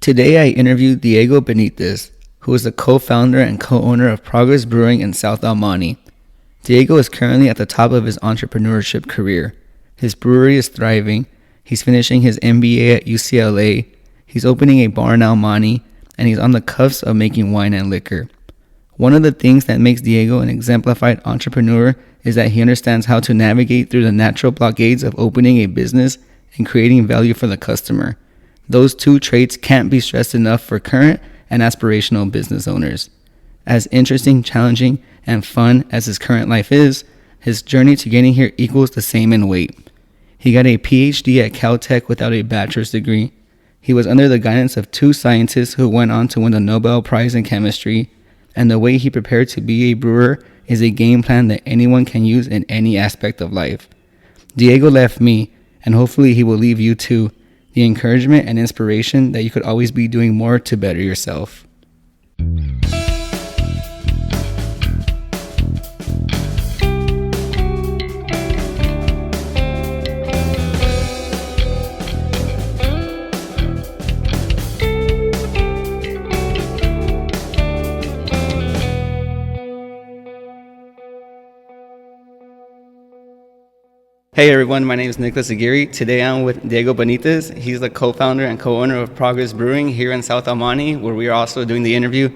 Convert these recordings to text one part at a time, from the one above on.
Today I interviewed Diego Benitez, who is the co-founder and co-owner of Progress Brewing in South El Monte. Diego is currently at the top of his entrepreneurship career. His brewery is thriving, he's finishing his MBA at UCLA, he's opening a bar in El Monte, and he's on the cusps of making wine and liquor. One of the things that makes Diego an exemplified entrepreneur is that he understands how to navigate through the natural blockades of opening a business and creating value for the customer. Those two traits can't be stressed enough for current and aspirational business owners. As interesting, challenging, and fun as his current life is, his journey to getting here equals the same in weight. He got a PhD at Caltech without a bachelor's degree. He was under the guidance of two scientists who went on to win the Nobel Prize in chemistry, and the way he prepared to be a brewer is a game plan that anyone can use in any aspect of life. Diego left me, and hopefully he will leave you too, the encouragement and inspiration that you could always be doing more to better yourself. Hey everyone, my name is Nicholas Aguirre. Today I'm with Diego Benitez. He's the co-founder and co-owner of Progress Brewing here in South El Monte, where we are also doing the interview.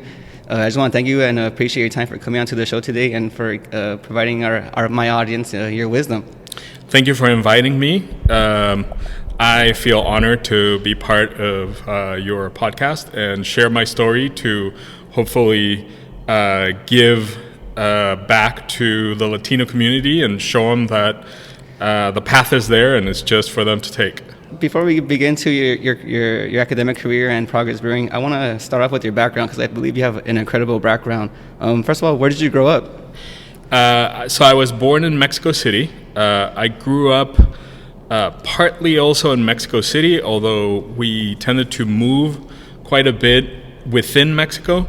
I just want to thank you and appreciate your time for coming on to the show today and for providing my audience your wisdom. Thank you for inviting me. I feel honored to be part of your podcast and share my story to hopefully give back to the Latino community and show them that the path is there and it's just for them to take. Before we begin to your academic career and Progress Brewing, I want to start off with your background because I believe you have an incredible background. First of all, where did you grow up? So I was born in Mexico City. I grew up partly also in Mexico City, although we tended to move quite a bit within Mexico.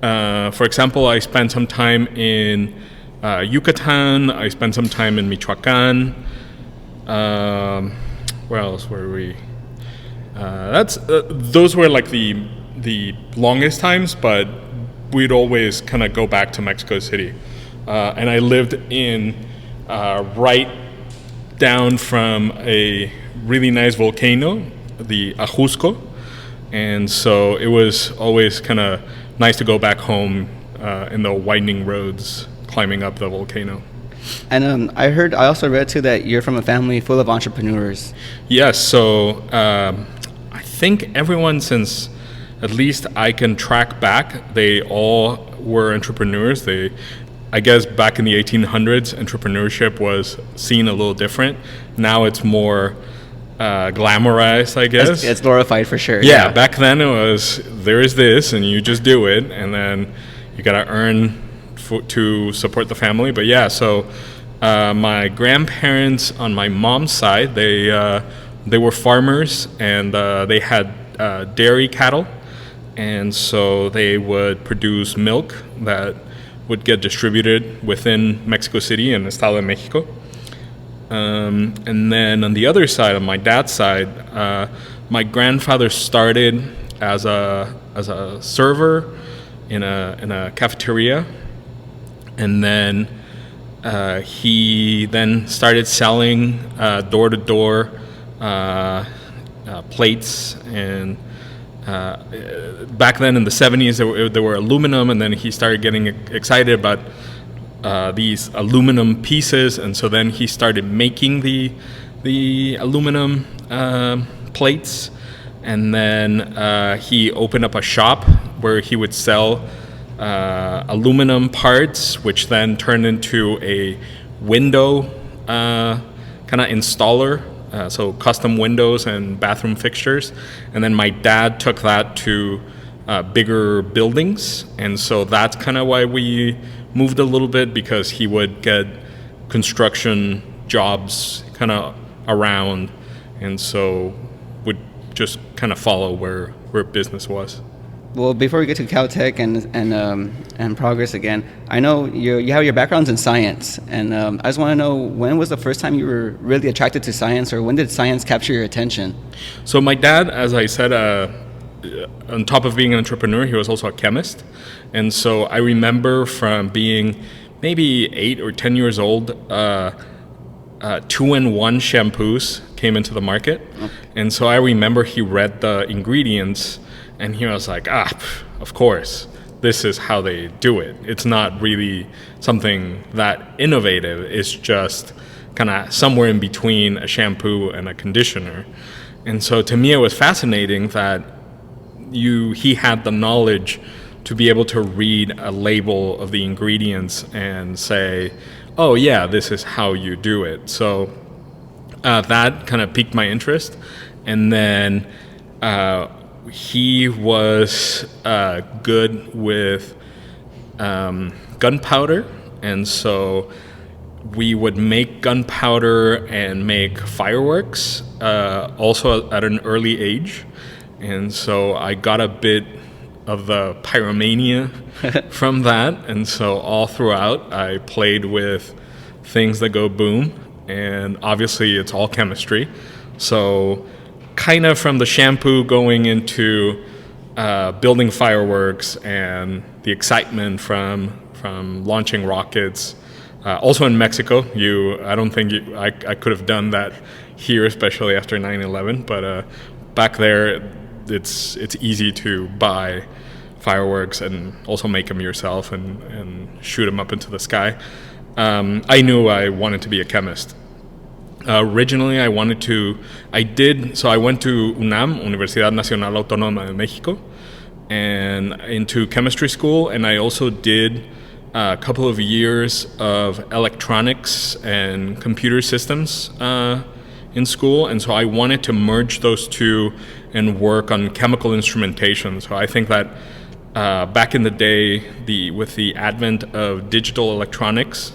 For example, I spent some time in Yucatan. I spent some time in Michoacan. Where else were we? Those were like the longest times, but we'd always kind of go back to Mexico City. And I lived in right down from a really nice volcano, the Ajusco, and so it was always kind of nice to go back home in the winding roads, climbing up the volcano. And I also read too that you're from a family full of entrepreneurs. Yes, so I think everyone, since at least I can track back, they all were entrepreneurs. I guess back in the 1800s, entrepreneurship was seen a little different. Now it's more glamorized, I guess. It's glorified for sure. Yeah, back then it was, there is this and you just do it, and then you gotta earn to support the family. But yeah, so my grandparents on my mom's side, they were farmers, and they had dairy cattle, and so they would produce milk that would get distributed within Mexico City and Estado de Mexico. And then on the other side, on my dad's side, my grandfather started as a server in a cafeteria. And then he then started selling door-to-door plates. And back then in the 70s, there were aluminum, and then he started getting excited about these aluminum pieces. And so then he started making the aluminum plates. And then he opened up a shop where he would sell aluminum parts, which then turned into a window kind of installer, so custom windows and bathroom fixtures. And then my dad took that to bigger buildings, and so that's kind of why we moved a little bit, because he would get construction jobs kind of around, and so would just kind of follow where business was. Well, before we get to Caltech and Progress again, I know you have your backgrounds in science, and I just want to know, when was the first time you were really attracted to science, or when did science capture your attention? So my dad, as I said, on top of being an entrepreneur, he was also a chemist. And so I remember from being maybe 8 or 10 years old, 2-in-1 shampoos came into the market. Okay. And so I remember he read the ingredients and he was like, of course, this is how they do it. It's not really something that innovative. It's just kind of somewhere in between a shampoo and a conditioner. And so to me, it was fascinating that he had the knowledge to be able to read a label of the ingredients and say, oh yeah, this is how you do it. So that kind of piqued my interest. And then he was good with gunpowder. And so we would make gunpowder and make fireworks also at an early age. And so I got a bit of the pyromania from that. And so all throughout, I played with things that go boom. And obviously, it's all chemistry. So kind of from the shampoo going into building fireworks and the excitement from launching rockets. Also in Mexico, I don't think I could have done that here, especially after 9/11. But back there, it's easy to buy fireworks and also make them yourself and shoot them up into the sky. I knew I wanted to be a chemist. Originally, I went to UNAM, Universidad Nacional Autónoma de Mexico, and into chemistry school, and I also did a couple of years of electronics and computer systems in school, and so I wanted to merge those two and work on chemical instrumentation. So I think that back in the day, with the advent of digital electronics,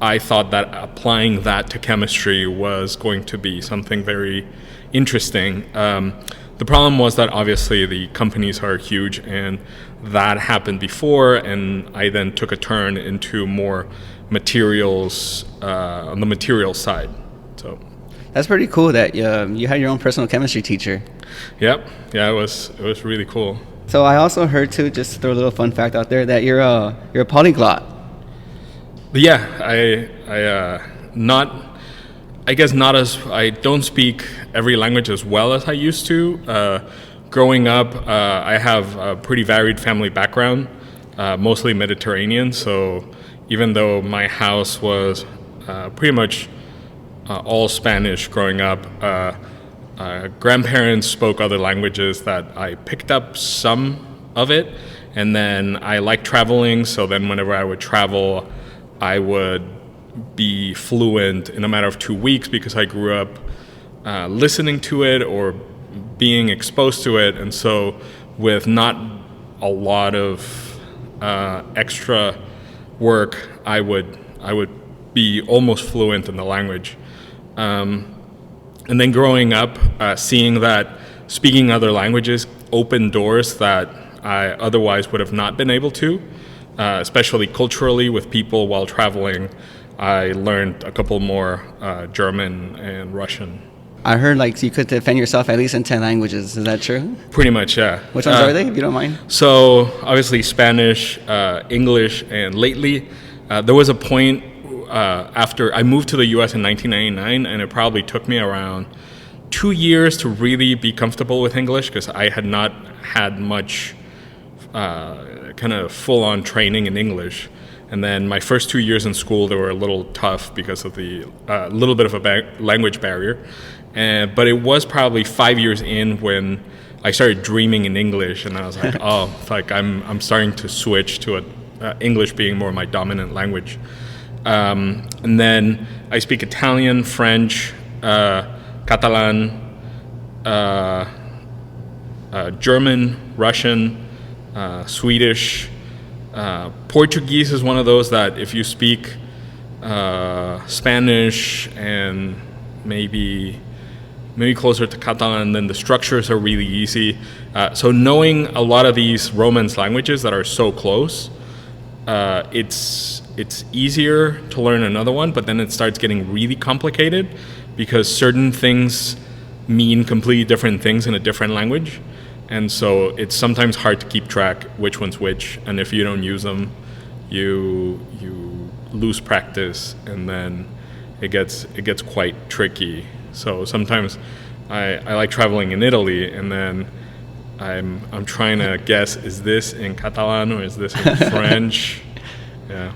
I thought that applying that to chemistry was going to be something very interesting. The problem was that obviously the companies are huge, and that happened before, and I then took a turn into more materials, on the materials side. So that's pretty cool that you had your own personal chemistry teacher. Yep. Yeah, it was really cool. So I also heard too, just to throw a little fun fact out there, that you're a polyglot. Yeah, I don't speak every language as well as I used to. Growing up, I have a pretty varied family background, mostly Mediterranean. So even though my house was pretty much all Spanish growing up, grandparents spoke other languages that I picked up some of it. And then I like traveling, so then whenever I would travel, I would be fluent in a matter of 2 weeks because I grew up listening to it or being exposed to it. And so with not a lot of extra work, I would be almost fluent in the language. And then growing up, seeing that speaking other languages opened doors that I otherwise would have not been able to. Especially culturally with people while traveling, I learned a couple more German and Russian. I heard you could defend yourself at least in 10 languages. Is that true? Pretty much, yeah. Which ones are they, if you don't mind? So obviously Spanish, English, and lately there was a point after I moved to the U.S. in 1999, and it probably took me around 2 years to really be comfortable with English because I had not had much kind of full-on training in English. And then my first 2 years in school, they were a little tough because of the little bit of a language barrier. But it was probably 5 years in when I started dreaming in English, and I was like, I'm starting to switch to English being more my dominant language. And then I speak Italian, French, Catalan, German, Russian, Swedish. Portuguese is one of those that if you speak Spanish and maybe closer to Catalan, then the structures are really easy. So knowing a lot of these Romance languages that are so close, it's easier to learn another one, but then it starts getting really complicated because certain things mean completely different things in a different language. And so it's sometimes hard to keep track which one's which, and if you don't use them, you lose practice, and then it gets quite tricky. So sometimes I like traveling in Italy, and then I'm trying to guess, is this in Catalan or is this in French? Yeah.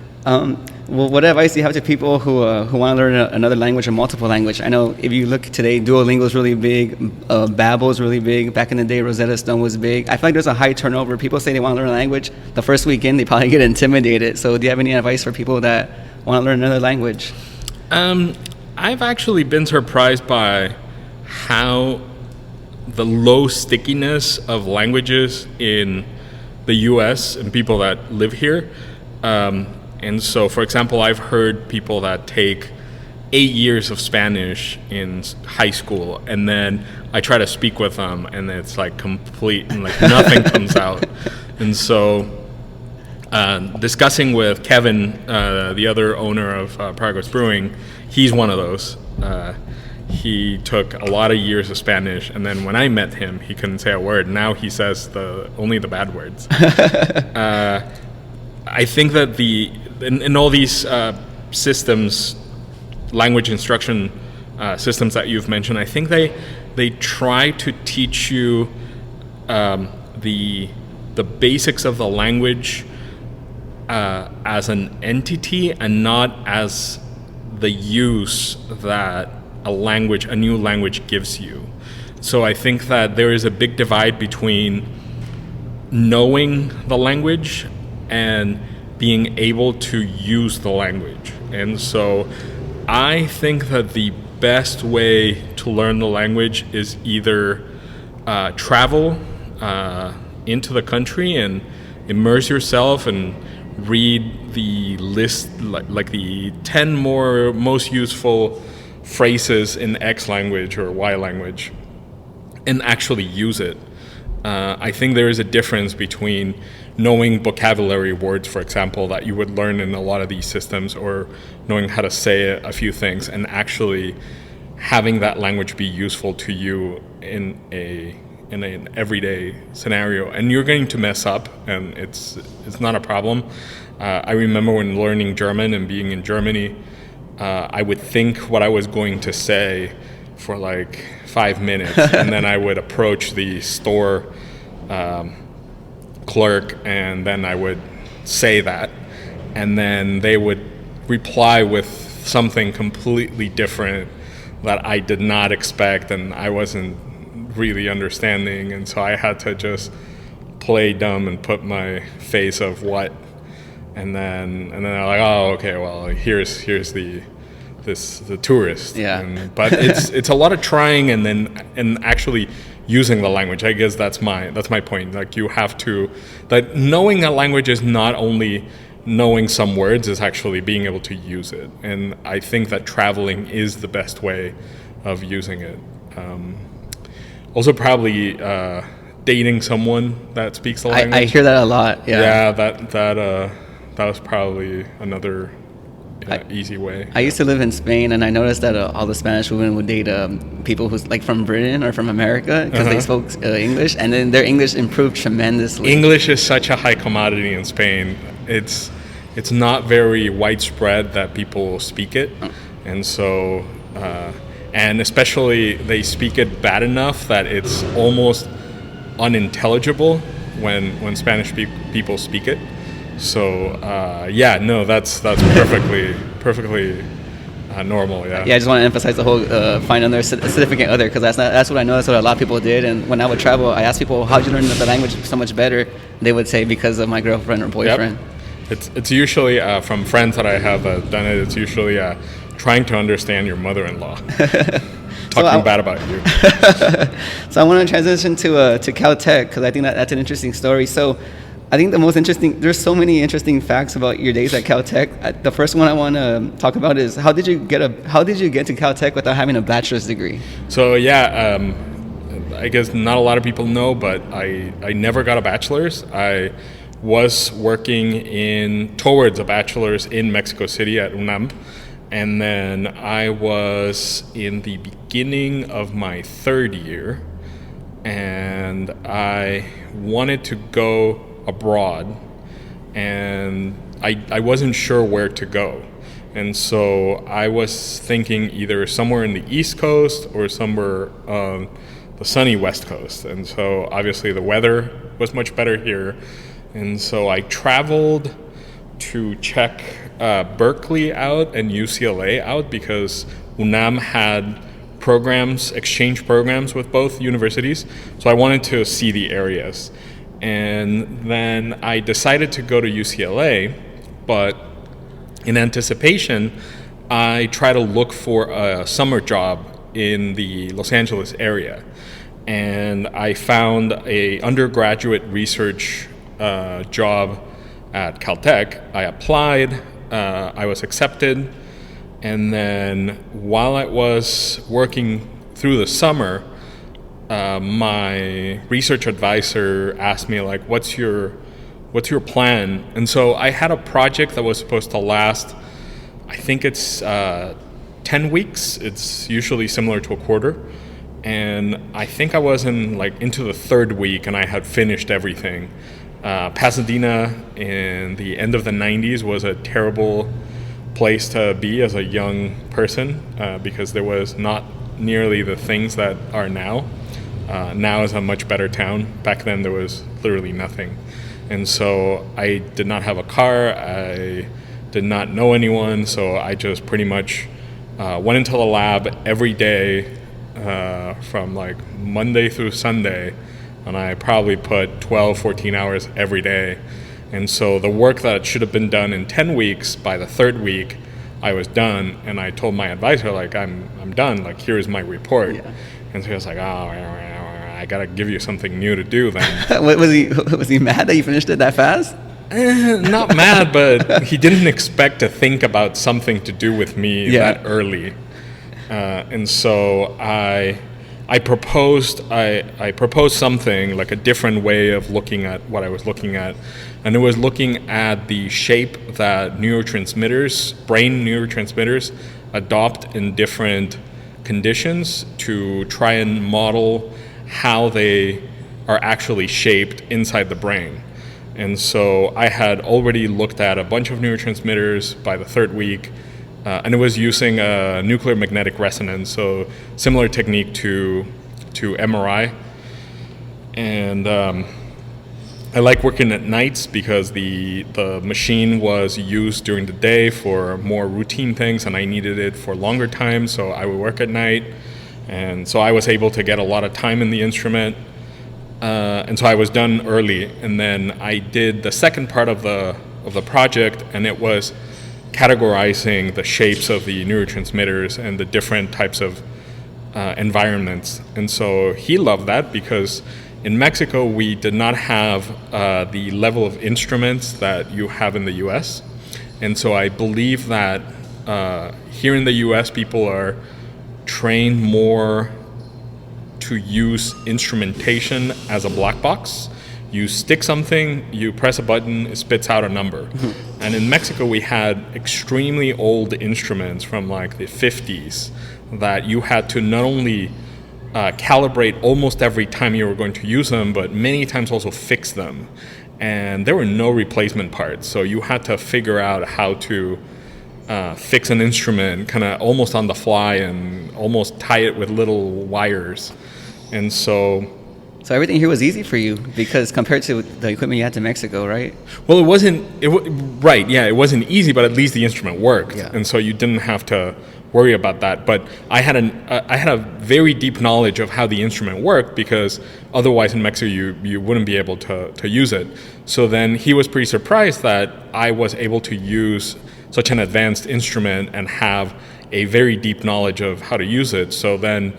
Well, what advice do you have to people who want to learn another language or multiple language? I know if you look today, Duolingo is really big, Babbel is really big. Back in the day, Rosetta Stone was big. I feel like there's a high turnover. People say they want to learn a language. The first weekend, they probably get intimidated. So do you have any advice for people that want to learn another language? I've actually been surprised by how the low stickiness of languages in the U.S. and people that live here. And so, for example, I've heard people that take 8 years of Spanish in high school, and then I try to speak with them, and it's like complete, and like nothing comes out. And so, discussing with Kevin, the other owner of Progress Brewing, he's one of those. He took a lot of years of Spanish, and then when I met him, he couldn't say a word. Now he says only the bad words. I think that in all these systems, language instruction systems that you've mentioned, I think they try to teach you the basics of the language as an entity and not as the use that a new language gives you. So I think that there is a big divide between knowing the language and being able to use the language. And so I think that the best way to learn the language is either travel into the country and immerse yourself and read the list, like the 10 most useful phrases in X language or Y language, and actually use it. I think there is a difference between knowing vocabulary words, for example, that you would learn in a lot of these systems, or knowing how to say a few things, and actually having that language be useful to you in an everyday scenario. And you're going to mess up, and it's not a problem. I remember when learning German and being in Germany, I would think what I was going to say for like 5 minutes, and then I would approach the store clerk, and then I would say that, and then they would reply with something completely different that I did not expect, and I wasn't really understanding, and so I had to just play dumb and put my face of what, and then I'm like, oh, okay, well, here's the tourist. Yeah. But it's a lot of trying and actually using the language. I guess that's my point. Like, you have to, that knowing a language is not only knowing some words, is actually being able to use it. And I think that traveling is the best way of using it. Also, probably dating someone that speaks the language. I hear that a lot. Yeah. Yeah, that was probably another easy way. I used to live in Spain, and I noticed that all the Spanish women would date people who's like from Britain or from America, because they spoke English, and then their English improved tremendously. English is such a high commodity in Spain. It's not very widespread that people speak it, and so and especially they speak it bad enough that it's almost unintelligible when Spanish people speak it. So that's perfectly normal. Yeah. Yeah, I just want to emphasize the whole find another significant other, because that's what I know. That's what a lot of people did. And when I would travel, I asked people, "How'd you learn the language so much better?" They would say, "Because of my girlfriend or boyfriend." Yep. It's usually from friends that I have done it. It's usually trying to understand your mother-in-law. Talking bad about you. So I want to transition to Caltech, because I think that's an interesting story. So I think the most interesting, there's so many interesting facts about your days at Caltech. The first one I want to talk about is how did you get to Caltech without having a bachelor's degree? So I guess not a lot of people know, but I never got a bachelor's. I was working towards a bachelor's in Mexico City at UNAM. And then I was in the beginning of my third year. and I wanted to go abroad, and I wasn't sure where to go. And so I was thinking either somewhere in the East Coast or somewhere on the sunny West Coast. And so obviously the weather was much better here. And so I traveled to check Berkeley out and UCLA out, because UNAM had exchange programs with both universities. So I wanted to see the areas. And then I decided to go to UCLA, but in anticipation, I try to look for a summer job in the Los Angeles area. And I found a undergraduate research job at Caltech. I applied, I was accepted, and then while I was working through the summer, my research advisor asked me, like, what's your plan? And so I had a project that was supposed to last, I think it's 10 weeks. It's usually similar to a quarter. And I think I was into the third week, and I had finished everything. Pasadena in the end of the 90s was a terrible place to be as a young person, because there was not nearly the things that are now. Now is a much better town. Back then there was literally nothing. And so I did not have a car, I did not know anyone, so I just pretty much went into the lab every day from like Monday through Sunday, and I probably put 12, 14 hours every day. And so the work that should have been done in 10 weeks, by the third week, I was done, and I told my advisor, like, I'm done, like, here's my report. Yeah. And so he was like, I gotta give you something new to do then. Was he mad that you finished it that fast? Not mad, but he didn't expect to think about something to do with me that early. And so I proposed something, like a different way of looking at what I was looking at. And it was looking at the shape that brain neurotransmitters adopt in different conditions, to try and model how they are actually shaped inside the brain. And so I had already looked at a bunch of neurotransmitters by the third week, and it was using a nuclear magnetic resonance, so similar technique to MRI. And I like working at nights because the machine was used during the day for more routine things, and I needed it for longer time, so I would work at night. And so I was able to get a lot of time in the instrument. And so I was done early. And then I did the second part of the project, and it was categorizing the shapes of the neurotransmitters and the different types of environments. And so he loved that, because in Mexico we did not have the level of instruments that you have in the US. And so I believe that here in the US people are trained more to use instrumentation as a black box. You stick something, you press a button, it spits out a number. Mm-hmm. And in Mexico we had extremely old instruments from like the 50s that you had to not only calibrate almost every time you were going to use them, but many times also fix them. And there were no replacement parts, so you had to figure out how to fix an instrument kind of almost on the fly and almost tie it with little wires. And so everything here was easy for you, because compared to the equipment you had to Mexico, right? Well, it wasn't easy, but at least the instrument worked. Yeah. And so you didn't have to worry about that. But I had a very deep knowledge of how the instrument worked, because otherwise in Mexico you wouldn't be able to use it. So then he was pretty surprised that I was able to use such an advanced instrument and have a very deep knowledge of how to use it. So then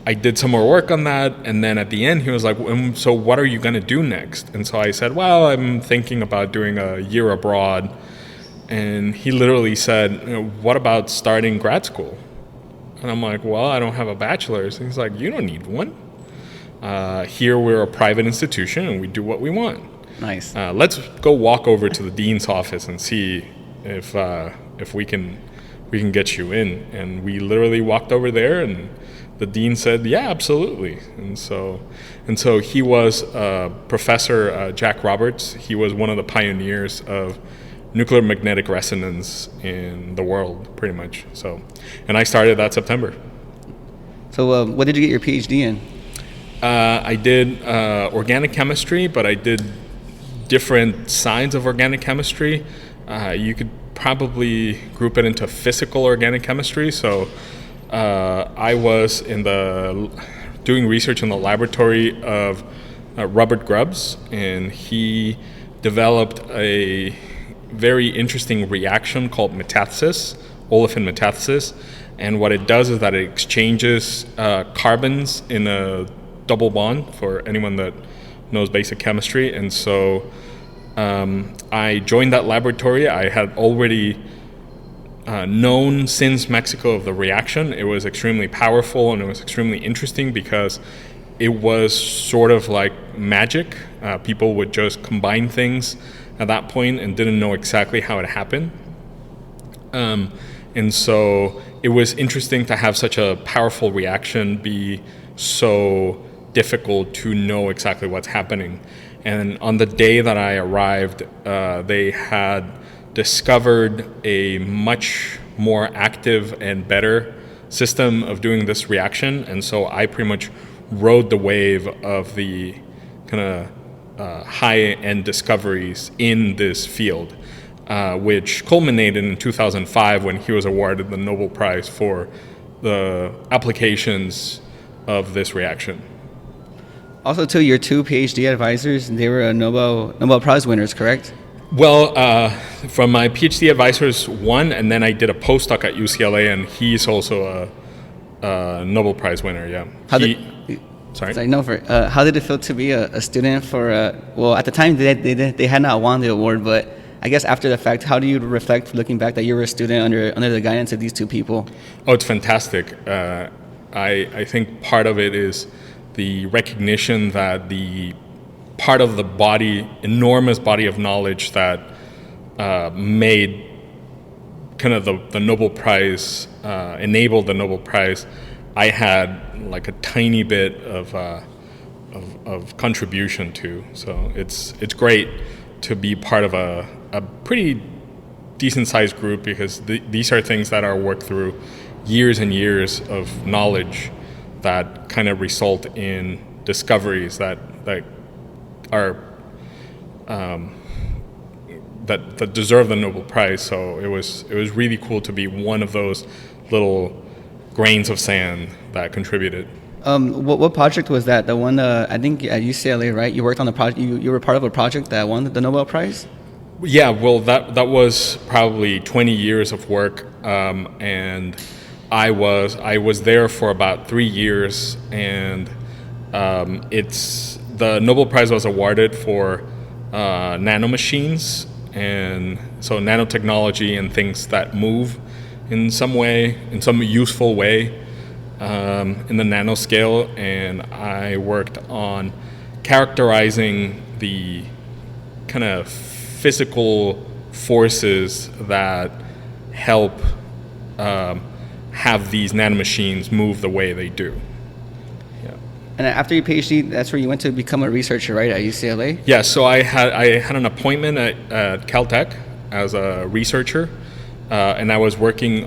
I did some more work on that, and then at the end he was like, so what are you going to do next? And so I said, well, I'm thinking about doing a year abroad. And he literally said, what about starting grad school? And I'm like, well, I don't have a bachelor's. And he's like, you don't need one. Here we're a private institution and we do what we want. Nice. Let's go walk over to the dean's office and see if we can get you in. And we literally walked over there, and the dean said, yeah, absolutely. And so he was Professor Jack Roberts. He was one of the pioneers of nuclear magnetic resonance in the world, pretty much. So, and I started that September. So what did you get your PhD in? I did organic chemistry, but I did different sides of organic chemistry. You could probably group it into physical organic chemistry. So I was doing research in the laboratory of Robert Grubbs, and he developed a very interesting reaction called metathesis, olefin metathesis. And what it does is that it exchanges carbons in a double bond, for anyone that knows basic chemistry. And so I joined that laboratory. I had already known since Mexico of the reaction. It was extremely powerful and it was extremely interesting because it was sort of like magic. People would just combine things at that point and didn't know exactly how it happened. And so it was interesting to have such a powerful reaction be so difficult to know exactly what's happening. And on the day that I arrived, they had discovered a much more active and better system of doing this reaction. And so I pretty much rode the wave of the kind of high-end discoveries in this field, which culminated in 2005 when he was awarded the Nobel Prize for the applications of this reaction. Also, too, your two PhD advisors, they were Nobel Prize winners, correct? Well, from my PhD advisors, one, and then I did a postdoc at UCLA, and he's also a Nobel Prize winner, yeah. Sorry? How did it feel to be a student for, at the time they had not won the award, but I guess after the fact, how do you reflect looking back that you were a student under the guidance of these two people? Oh, it's fantastic. I think part of it is the recognition that the part of the enormous body of knowledge that made kind of the Nobel Prize, enabled the Nobel Prize, I had like a tiny bit of contribution to. So it's great to be part of a pretty decent sized group, because these are things that are worked through years and years of knowledge that kind of result in discoveries that are that deserve the Nobel Prize. So it was really cool to be one of those little grains of sand that contributed. What project was that? The one I think at UCLA, right? You worked on the project. You were part of a project that won the Nobel Prize. Yeah, well, that was probably 20 years of work, and I was there for about 3 years, and the Nobel Prize was awarded for nanomachines, and so nanotechnology and things that move in some useful way in the nanoscale. And I worked on characterizing the kind of physical forces that help have these nanomachines move the way they do. Yeah. And after your PhD, that's where you went to become a researcher, right, at UCLA? Yeah, so I had an appointment at Caltech as a researcher, and I was working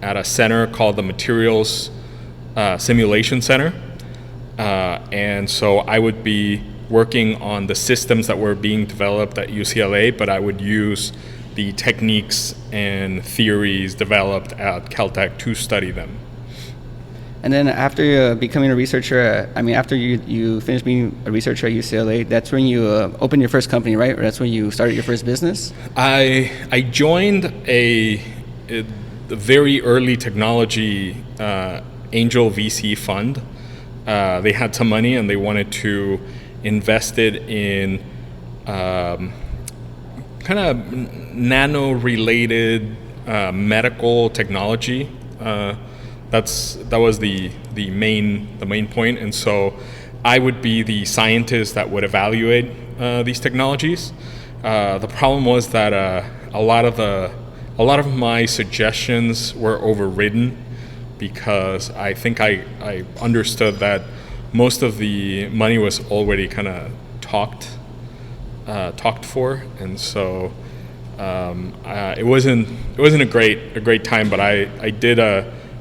at a center called the Materials Simulation Center. And so I would be working on the systems that were being developed at UCLA, but I would use the techniques and theories developed at Caltech to study them. And then after becoming a researcher, after you finished being a researcher at UCLA, that's when you opened your first company, right? Or that's when you started your first business? I joined a very early technology angel VC fund. They had some money and they wanted to invest it in kind of nano-related medical technology. That was the main point, and so I would be the scientist that would evaluate these technologies. The problem was that a lot of my suggestions were overridden because I think I understood that most of the money was already kind of talked for, and so it wasn't a great time. But I did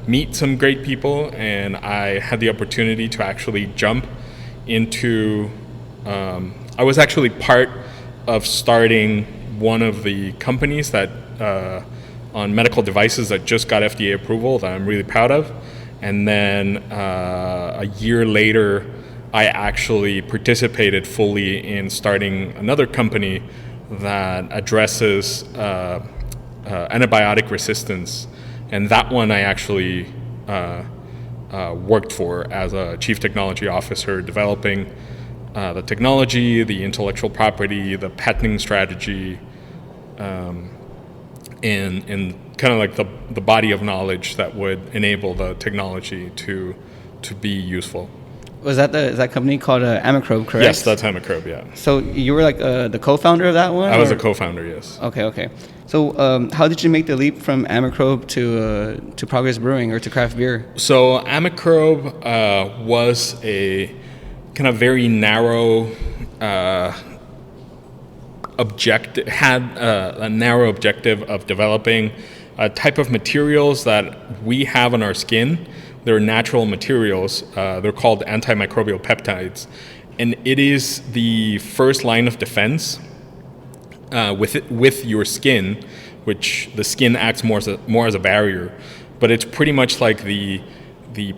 meet some great people, and I had the opportunity to actually jump into. I was actually part of starting one of the companies that on medical devices that just got FDA approval that I'm really proud of. And then a year later, I actually participated fully in starting another company that addresses antibiotic resistance. And that one I actually worked for as a chief technology officer, developing the technology, the intellectual property, the patenting strategy, and kind of like the body of knowledge that would enable the technology to be useful. Was that is that company called Amicrobe, correct? Yes, that's Amicrobe, yeah. So you were like the co-founder of that one? I was a co-founder, yes. Okay. So how did you make the leap from Amicrobe to Progress Brewing or to craft beer? So Amicrobe was a kind of very narrow a narrow objective of developing a type of materials that we have on our skin. They're natural materials. They're called antimicrobial peptides, and it is the first line of defense with your skin, which the skin acts more as a barrier. But it's pretty much like the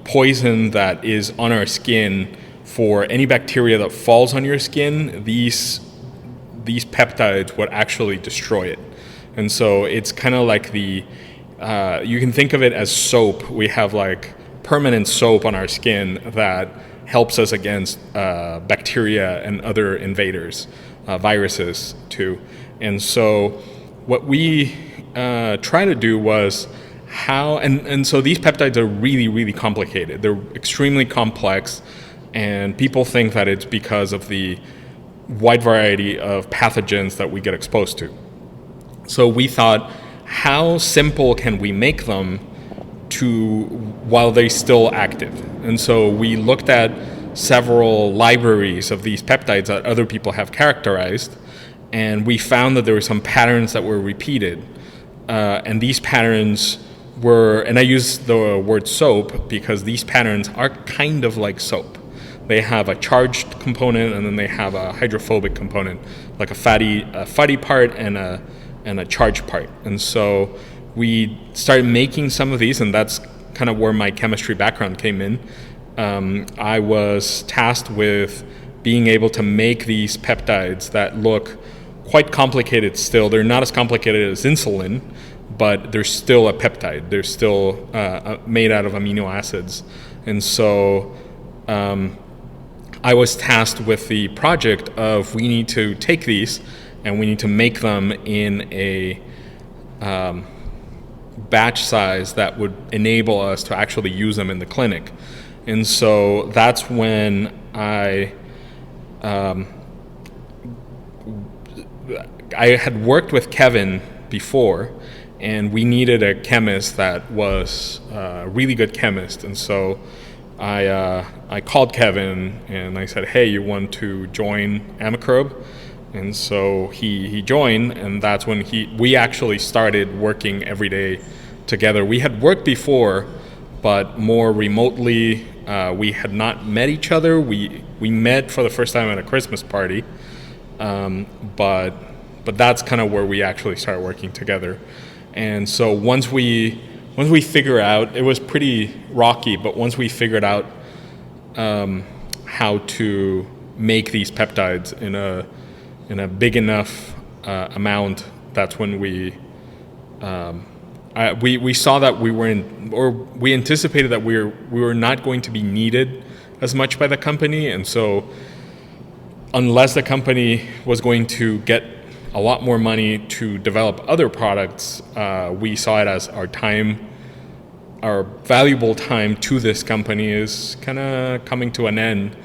poison that is on our skin for any bacteria that falls on your skin. These peptides would actually destroy it. And so it's kind of like you can think of it as soap. We have like permanent soap on our skin that helps us against bacteria and other invaders, viruses too. And so what we try to do was and so these peptides are really, really complicated. They're extremely complex, and people think that it's because of the wide variety of pathogens that we get exposed to. So we thought, how simple can we make them while they're still active? And so we looked at several libraries of these peptides that other people have characterized, and we found that there were some patterns that were repeated. And these patterns and I use the word soap because these patterns are kind of like soap. They have a charged component, and then they have a hydrophobic component, like a fatty part and a charged part. And so we started making some of these, and that's kind of where my chemistry background came in. I was tasked with being able to make these peptides that look quite complicated still. They're not as complicated as insulin, but they're still a peptide. They're still made out of amino acids. And so I was tasked with the project of we need to take these and we need to make them in a batch size that would enable us to actually use them in the clinic. And so that's when I had worked with Kevin before, and we needed a chemist that was a really good chemist. And so I called Kevin and I said, hey, you want to join Amicrobe? And so he joined, and that's when we actually started working every day together. We had worked before, but more remotely. We had not met each other. We met for the first time at a Christmas party, but that's kind of where we actually started working together. And so once we figure out, it was pretty rocky, but once we figured out how to make these peptides in a big enough amount, that's when we saw that we anticipated that we were not going to be needed as much by the company. And so unless the company was going to get a lot more money to develop other products, we saw it as our valuable time to this company is kind of coming to an end.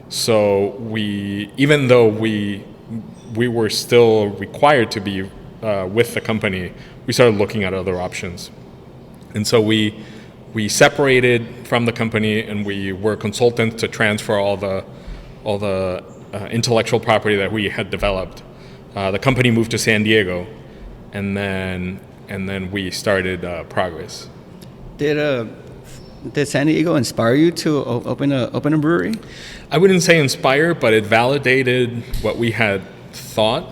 So even though we were still required to be with the company, we started looking at other options. And so we we separated from the company, and we were consultants to transfer all the intellectual property that we had developed. The company moved to San Diego, and then we started Progress. Did San Diego inspire you to open a brewery? I wouldn't say inspire, but it validated what we had thought,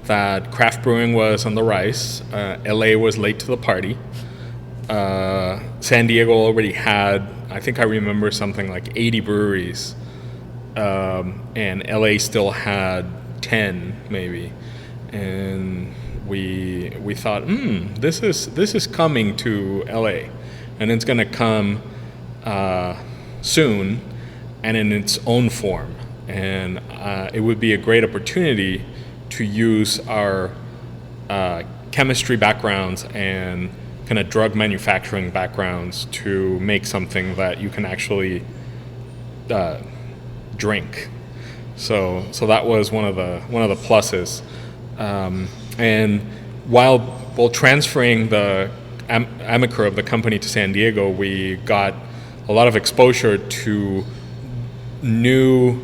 that craft brewing was on the rise. LA was late to the party. San Diego already had, I think I remember something like 80 breweries, and LA still had 10 maybe. And we thought, this is coming to LA, and it's going to come soon and in its own form. And it would be a great opportunity to use our chemistry backgrounds and kind of drug manufacturing backgrounds to make something that you can actually drink. So that was one of the pluses. And while transferring the Amicro, the company, to San Diego, we got a lot of exposure to new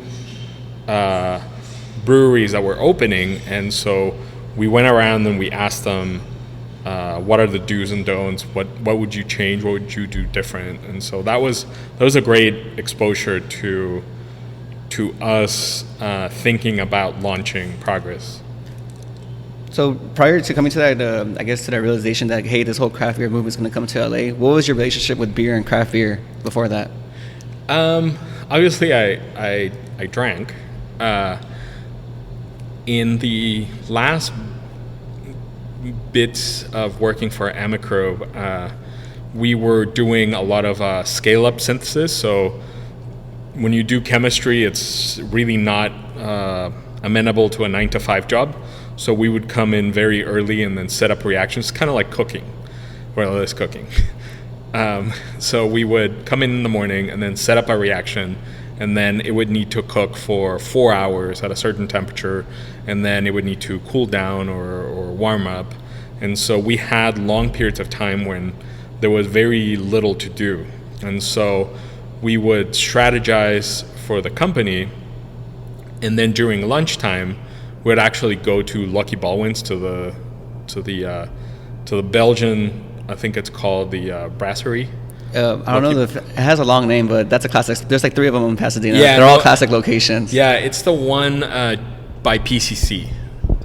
breweries that were opening, and so we went around and we asked them, what are the do's and don'ts? What would you change? What would you do different? And so that was a great exposure to us thinking about launching Progress. So prior to coming to that, I guess to that realization that, hey, this whole craft beer movement is going to come to LA, what was your relationship with beer and craft beer before that? Obviously, I drank. In the last bits of working for Amicro, we were doing a lot of scale-up synthesis. So when you do chemistry, it's really not amenable to a 9-to-5 job. So we would come in very early and then set up reactions, kind of like cooking, well, less cooking. So we would come in the morning and then set up a reaction, and then it would need to cook for 4 hours at a certain temperature, and then it would need to cool down or warm up. And so we had long periods of time when there was very little to do. And so we would strategize for the company, and then during lunchtime, we'd actually go to Lucky Baldwin's to the Belgian, I think it's called the Brasserie. I don't know if it has a long name, but that's a classic. There's like 3 of them in Pasadena. Yeah, they're all classic locations. Yeah, it's the one by PCC.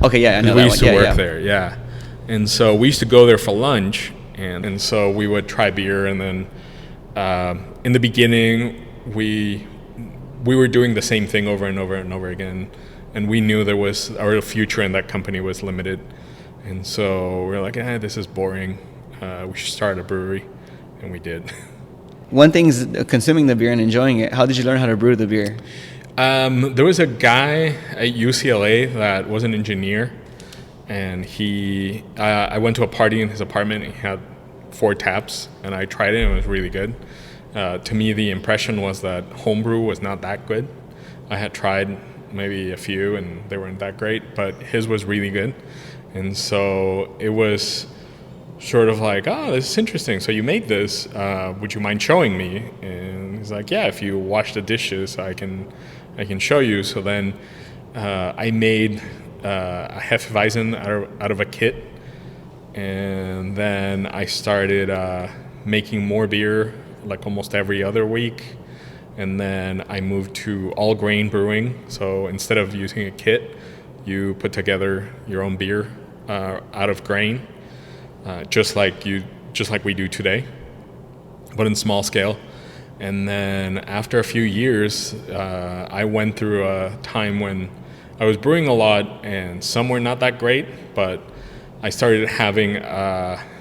Okay, yeah, I know that one. We used to work there, yeah. And so we used to go there for lunch, and so we would try beer, and then in the beginning we were doing the same thing over and over and over again, and we knew our future in that company was limited, and so we were like, this is boring. We should start a brewery, and we did. One thing is consuming the beer and enjoying it. How did you learn how to brew the beer? There was a guy at UCLA that was an engineer, and I went to a party in his apartment, and he had 4 taps, and I tried it, and it was really good. To me, the impression was that homebrew was not that good. I had tried maybe a few, and they weren't that great, but his was really good. And so it was sort of like, this is interesting. So you made this. Would you mind showing me? And he's like, yeah, if you wash the dishes, I can show you. So then I made a Hefeweizen out of a kit, and then I started making more beer like almost every other week. And then I moved to all grain brewing. So instead of using a kit, you put together your own beer out of grain, just like we do today, but in small scale. And then after a few years, I went through a time when I was brewing a lot, and some were not that great, but I started having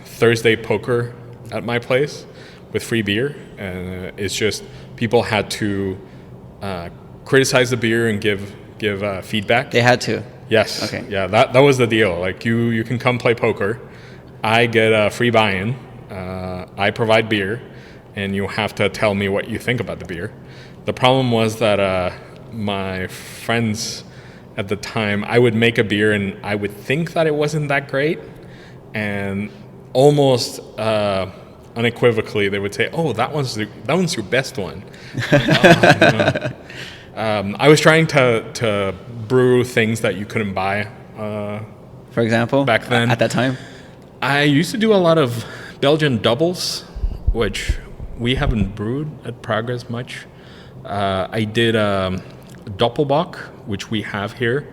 Thursday poker at my place with free beer, and it's just people had to criticize the beer and give feedback. They had to. Yes. Okay. Yeah, that was the deal. Like you can come play poker. I get a free buy-in. I provide beer, and you have to tell me what you think about the beer. The problem was that my friends at the time, I would make a beer, and I would think that it wasn't that great, and almost unequivocally, they would say, "Oh, that one's your best one." Oh, no. I was trying to brew things that you couldn't buy. For example, back then, at that time, I used to do a lot of Belgian doubles, which we haven't brewed at Progress much. I did Doppelbock, which we have here.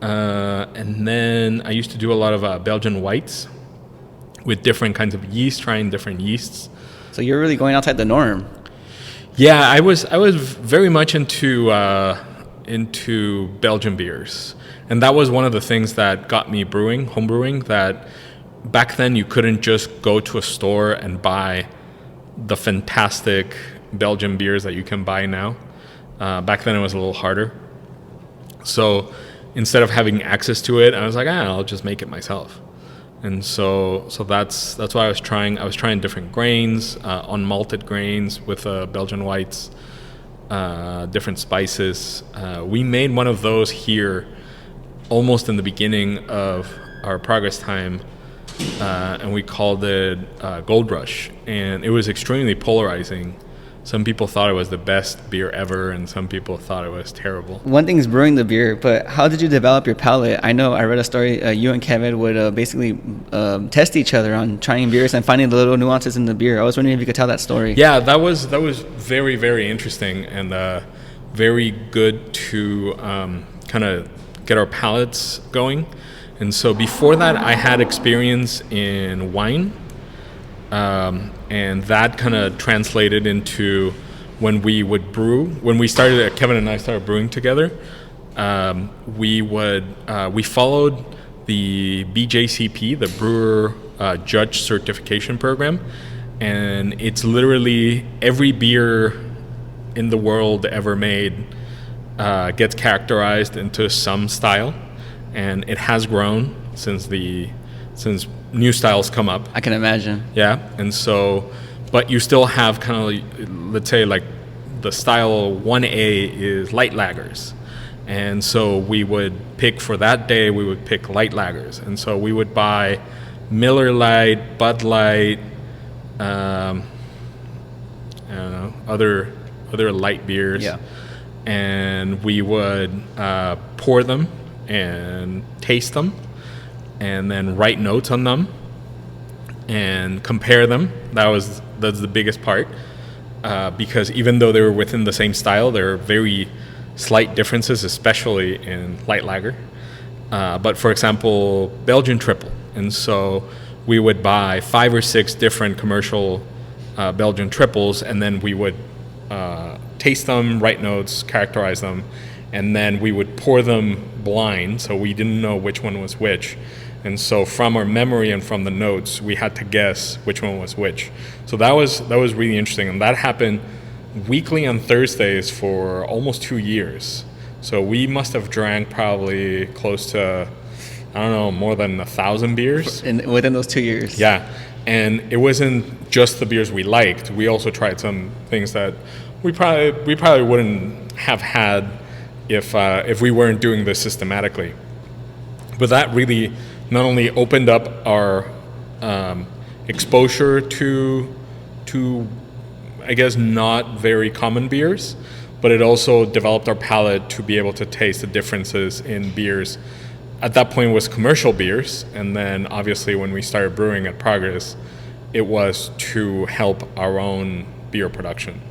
And then I used to do a lot of Belgian whites with different kinds of yeast, trying different yeasts. So you're really going outside the norm. Yeah, I was very much into Belgian beers. And that was one of the things that got me brewing, home brewing, that back then you couldn't just go to a store and buy the fantastic Belgian beers that you can buy now. Back then it was a little harder. So instead of having access to it, I was like, I'll just make it myself. And so that's why I was trying. I was trying different grains, unmalted grains with Belgian whites, different spices. We made one of those here almost in the beginning of our Progress time, and we called it Gold Rush. And it was extremely polarizing. Some people thought it was the best beer ever, and some people thought it was terrible. One thing is brewing the beer, but how did you develop your palate? I know I read a story, you and Kevin would basically test each other on trying beers and finding the little nuances in the beer. I was wondering if you could tell that story. Yeah, that was very, very interesting and very good to kind of get our palates going. And so before that, I had experience in wine. And that kind of translated into when we would brew. When we started, Kevin and I started brewing together. We followed the BJCP, the Brewer Judge Certification Program, and it's literally every beer in the world ever made gets characterized into some style, and it has grown since new styles come up. I can imagine. Yeah, and so, but you still have kind of, let's say, like the style 1A is light lagers. And so we would pick, for that day, we would pick light lagers. And so we would buy Miller Lite, Bud Light, I don't know, other light beers. Yeah. And we would pour them and taste them, and then write notes on them and compare them. That's the biggest part, because even though they were within the same style, there are very slight differences, especially in light lager. But for example, Belgian triple. And so we would buy 5 or 6 different commercial Belgian triples, and then we would taste them, write notes, characterize them, and then we would pour them blind, so we didn't know which one was which. And so from our memory and from the notes, we had to guess which one was which. So that was really interesting. And that happened weekly on Thursdays for almost 2 years. So we must have drank probably close to, I don't know, more than 1,000 beers. Within those 2 years. Yeah. And it wasn't just the beers we liked. We also tried some things that we probably wouldn't have had if we weren't doing this systematically. But that really not only opened up our exposure to I guess not very common beers, but it also developed our palate to be able to taste the differences in beers. At that point it was commercial beers, and then obviously when we started brewing at Progress, it was to help our own beer production.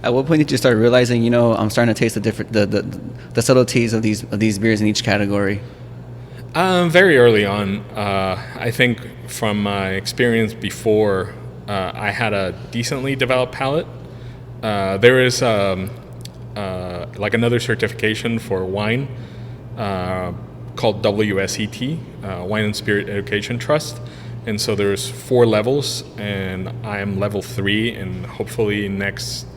At what point did you start realizing, I'm starting to taste the subtleties of these beers in each category? Very early on. I think from my experience before, I had a decently developed palate. There is like another certification for wine called WSET, Wine and Spirit Education Trust. And so there's 4 levels, and I am level 3, and hopefully next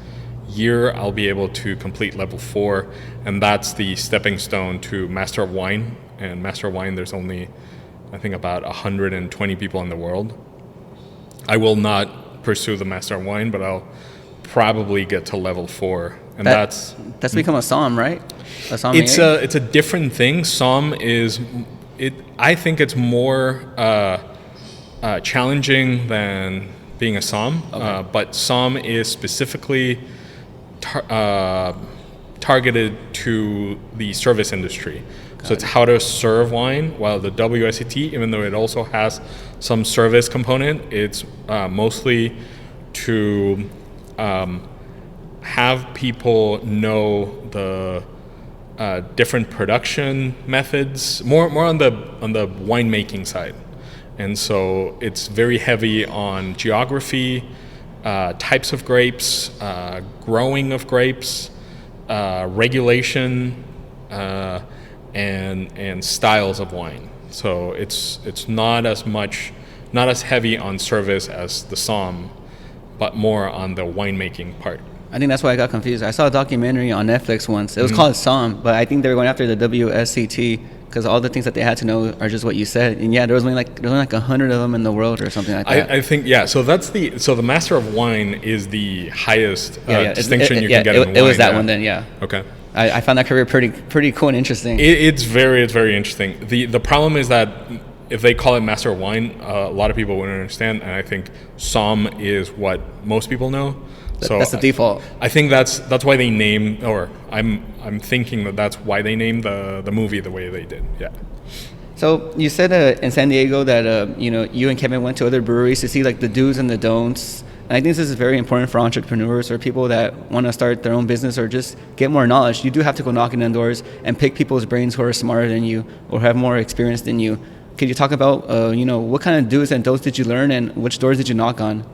year I'll be able to complete level 4, and that's the stepping stone to Master of Wine. And Master of Wine, there's only, I think, about 120 people in the world. I will not pursue the Master of Wine, but probably get to level 4, and that's become a SOM, right? A sommelier? It's a different thing. SOM is I think it's more challenging than being a somm. Okay. But somm is specifically targeted to the service industry. So it's how to serve wine, while the WSET, even though it also has some service component, it's mostly to have people know the different production methods, more on the winemaking side. And so it's very heavy on geography, types of grapes, growing of grapes, regulation, and styles of wine. So it's not as heavy on service as the somm, but more on the winemaking part. I think that's why I got confused. I saw a documentary on Netflix once. It was called Somm, but I think they were going after the WSCT because all the things that they had to know are just what you said. And yeah, there was only like 100 of them in the world or something like that. I think So the Master of Wine is the highest distinction you can get in wine. It was that one then. Yeah. Okay. I found that career pretty cool and interesting. It's very interesting. The problem is that if they call it Master of Wine, a lot of people wouldn't understand, and I think somm is what most people know. So that's the default. I think that's why they named, or I'm thinking that's why they named the movie the way they did. Yeah. So you said in San Diego that you and Kevin went to other breweries to see like the do's and the don'ts. And I think this is very important for entrepreneurs or people that want to start their own business or just get more knowledge. You do have to go knocking on doors and pick people's brains who are smarter than you or have more experience than you. Could you talk about, what kind of do's and don'ts did you learn and which doors did you knock on?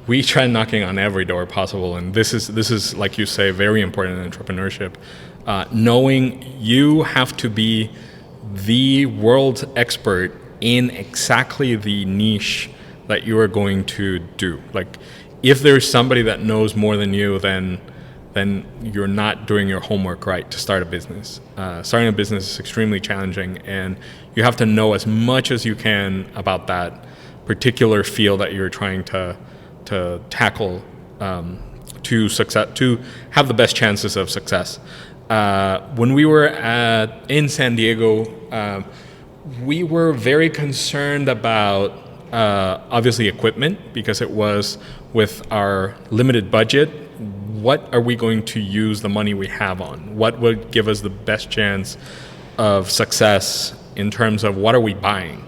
We tried knocking on every door possible, and this is like you say, very important in entrepreneurship. Knowing you have to be the world's expert in exactly the niche that you are going to do. Like, if there's somebody that knows more than you, then you're not doing your homework right to start a business. Starting a business is extremely challenging, and you have to know as much as you can about that particular field that you're trying to tackle to have the best chances of success. When we were in San Diego, we were very concerned about obviously equipment, because it was with our limited budget. What are we going to use the money we have on? What would give us the best chance of success in terms of what are we buying?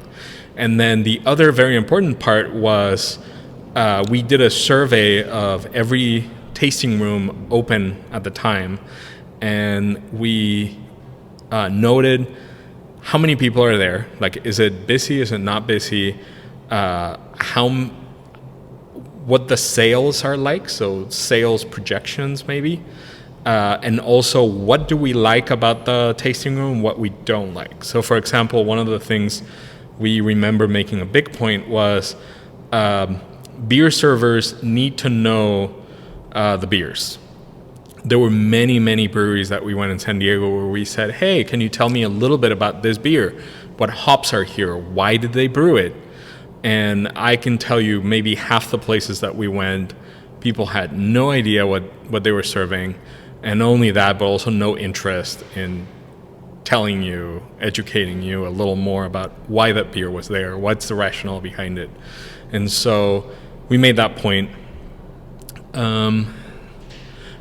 And then the other very important part was we did a survey of every tasting room open at the time, and we noted how many people are there. Like, is it busy? Is it not busy? What the sales are like, so sales projections maybe, and also what do we like about the tasting room, what we don't like. So for example, one of the things we remember making a big point was beer servers need to know the beers. There were many breweries that we went in San Diego where we said, hey, can you tell me a little bit about this beer? What hops are here? Why did they brew it? And I can tell you, maybe half the places that we went, people had no idea what they were serving, and not only that, but also no interest in telling you, educating you a little more about why that beer was there, what's the rationale behind it. And so we made that point.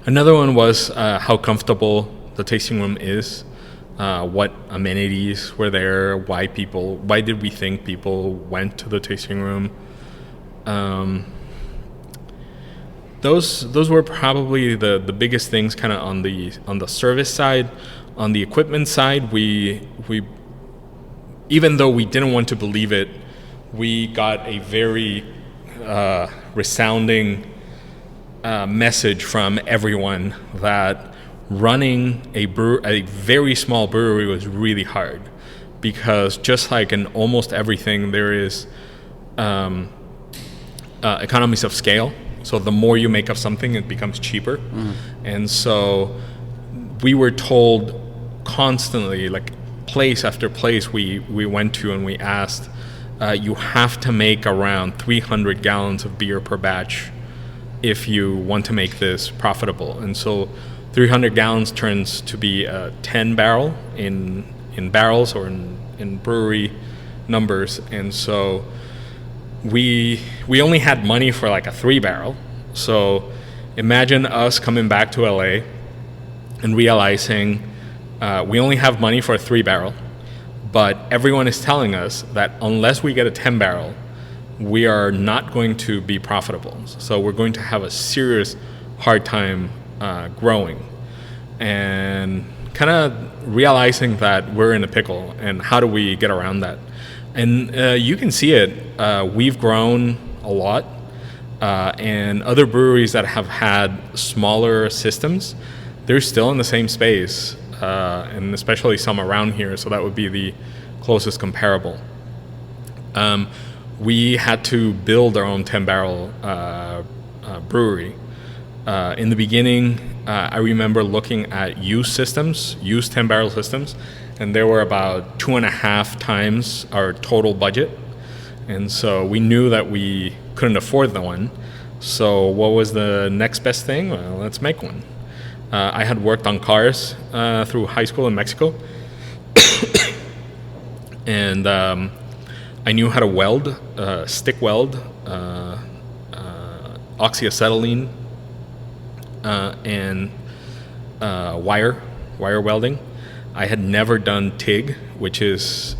Another one was how comfortable the tasting room is. What amenities were there, why did we think people went to the tasting room. Those were probably the biggest things kind of on the service side. On the equipment side, we even though we didn't want to believe it, we got a very resounding message from everyone that running a very small brewery was really hard, because just like in almost everything, there is economies of scale. So the more you make of something, it becomes cheaper. And so we were told constantly, like place after place we went to, and we asked, you have to make around 300 gallons of beer per batch if you want to make this profitable. And so 300 gallons turns to be a 10 barrel in barrels or in brewery numbers. And so we only had money for like a 3-barrel. So imagine us coming back to LA and realizing we only have money for a 3-barrel, but everyone is telling us that unless we get a 10-barrel, we are not going to be profitable. So we're going to have a serious hard time growing, and kind of realizing that we're in a pickle and how do we get around that. And you can see it. We've grown a lot, and other breweries that have had smaller systems, they're still in the same space, and especially some around here. So that would be the closest comparable. We had to build our own 10-barrel brewery. In the beginning, I remember looking at used 10-barrel systems, and they were about 2.5 times our total budget. And so we knew that we couldn't afford the one. So what was the next best thing? Well, let's make one. I had worked on cars through high school in Mexico. And I knew how to weld, stick weld, oxyacetylene, and wire welding. I had never done TIG, which is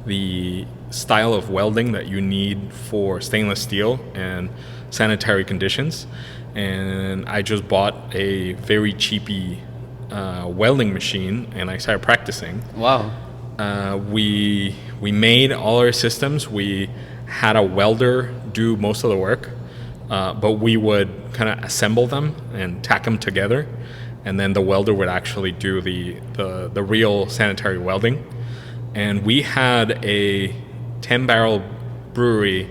the style of welding that you need for stainless steel and sanitary conditions. And I just bought a very cheapy welding machine, and I started practicing. Wow. We made all our systems. We had a welder do most of the work, but we would kind of assemble them and tack them together, and then the welder would actually do the real sanitary welding. And we had a 10-barrel brewery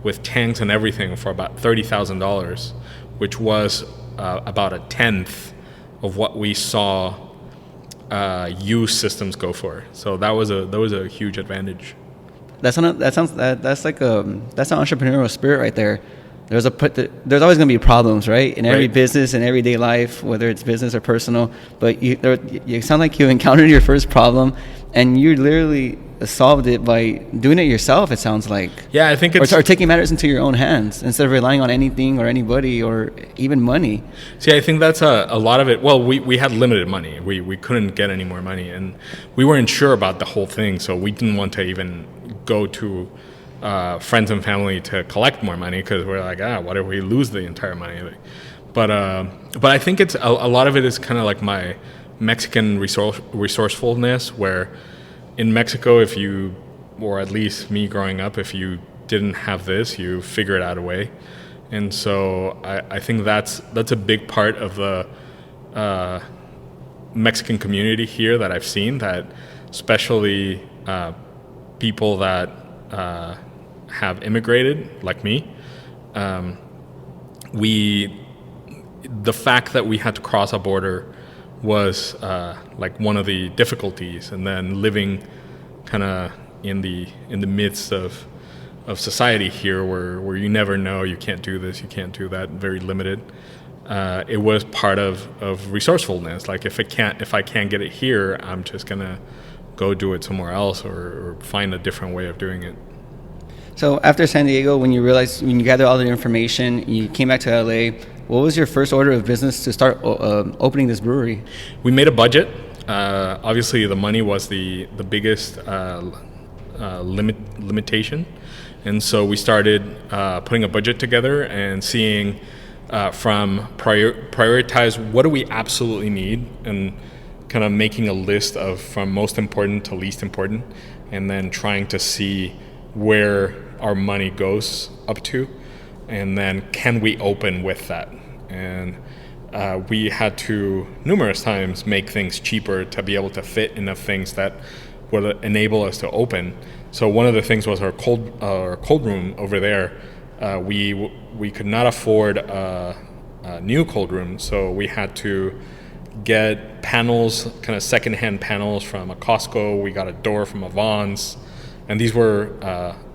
with tanks and everything for about $30,000, which was about a tenth of what we saw used systems go for. So that was a huge advantage. That's an entrepreneurial spirit right there. There's always going to be problems, right? In every business, in everyday life, whether it's business or personal. But you sound like you encountered your first problem, and you literally solved it by doing it yourself. It sounds like. Yeah, I think it's or taking matters into your own hands instead of relying on anything or anybody or even money. See, I think that's a lot of it. Well, we had limited money. We couldn't get any more money, and we weren't sure about the whole thing, so we didn't want to even go to friends and family to collect more money, because we're like, what if we lose the entire money? But I think it's a lot of it is kind of like my Mexican resourcefulness, where in Mexico, if you, or at least me growing up, if you didn't have this, you figure it out a way. And so I think that's a big part of the Mexican community here that I've seen, that especially people that have immigrated like me, the fact that we had to cross a border was like one of the difficulties, and then living kind of in the midst of society here, where you never know, you can't do this, you can't do that, very limited. It was part of resourcefulness. Like if I can't get it here, I'm just gonna go do it somewhere else, or find a different way of doing it. So after San Diego, when you gathered all the information, you came back to LA, what was your first order of business to start opening this brewery? We made a budget. Obviously, the money was the biggest limitation. And so we started putting a budget together and seeing from prioritize what do we absolutely need, and kind of making a list of from most important to least important, and then trying to see where our money goes up to, and then can we open with that. And we had to numerous times make things cheaper to be able to fit enough things that would enable us to open. So one of the things was our cold room over there. We could not afford a new cold room, so we had to get panels, kind of secondhand panels from a Costco. We got a door from a Vons, and these were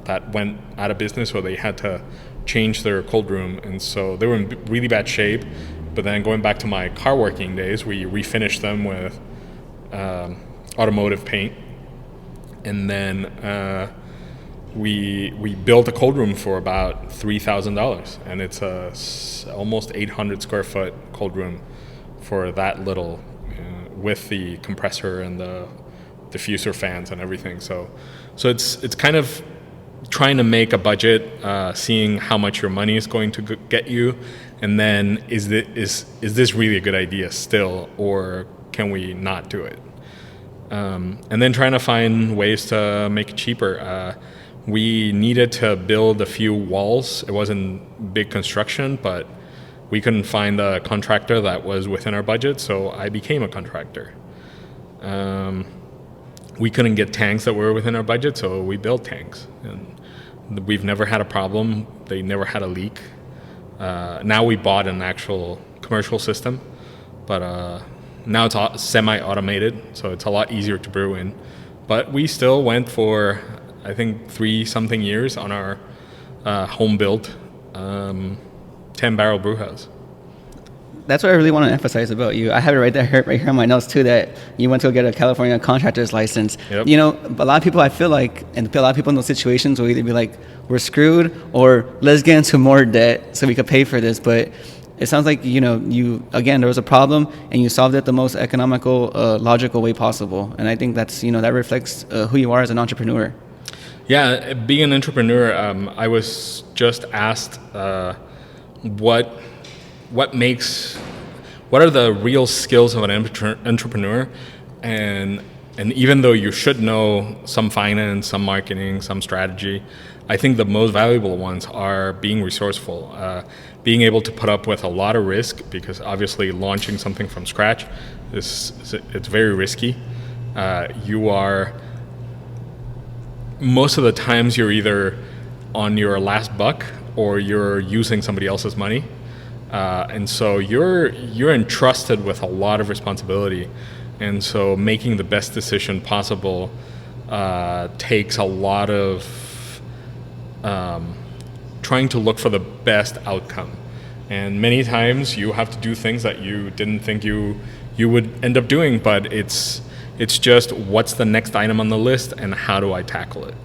that went out of business, so they had to change their cold room, and so they were in really bad shape. But then going back to my car working days, we refinished them with automotive paint, and then we built a cold room for about $3,000, and it's a almost 800 square foot cold room for that little, with the compressor and the diffuser fans and everything. So it's kind of trying to make a budget, seeing how much your money is going to get you, and then is this really a good idea still, or can we not do it? And then trying to find ways to make it cheaper. We needed to build a few walls. It wasn't big construction, but we couldn't find a contractor that was within our budget, so I became a contractor. We couldn't get tanks that were within our budget, so we built tanks. And we've never had a problem. They never had a leak. Now we bought an actual commercial system, but now it's semi-automated, so it's a lot easier to brew in. But we still went for, I think, 3-something years on our home-built 10-barrel brew house. That's what I really want to emphasize about you. I have it right here in my notes too, that you went to get a California contractor's license. Yep. You know, a lot of people, I feel like, and a lot of people in those situations will either be like, we're screwed, or let's get into more debt so we could pay for this. But it sounds like, there was a problem and you solved it the most economical, logical way possible. And I think that's, that reflects who you are as an entrepreneur. Yeah, being an entrepreneur, I was just asked what are the real skills of an entrepreneur, and even though you should know some finance, some marketing, some strategy, I think the most valuable ones are being resourceful, being able to put up with a lot of risk, because obviously launching something from scratch it's very risky. Most of the times you're either on your last buck or you're using somebody else's money. And so you're entrusted with a lot of responsibility, and so making the best decision possible takes a lot of trying to look for the best outcome. And many times you have to do things that you didn't think you would end up doing, but it's just what's the next item on the list and how do I tackle it.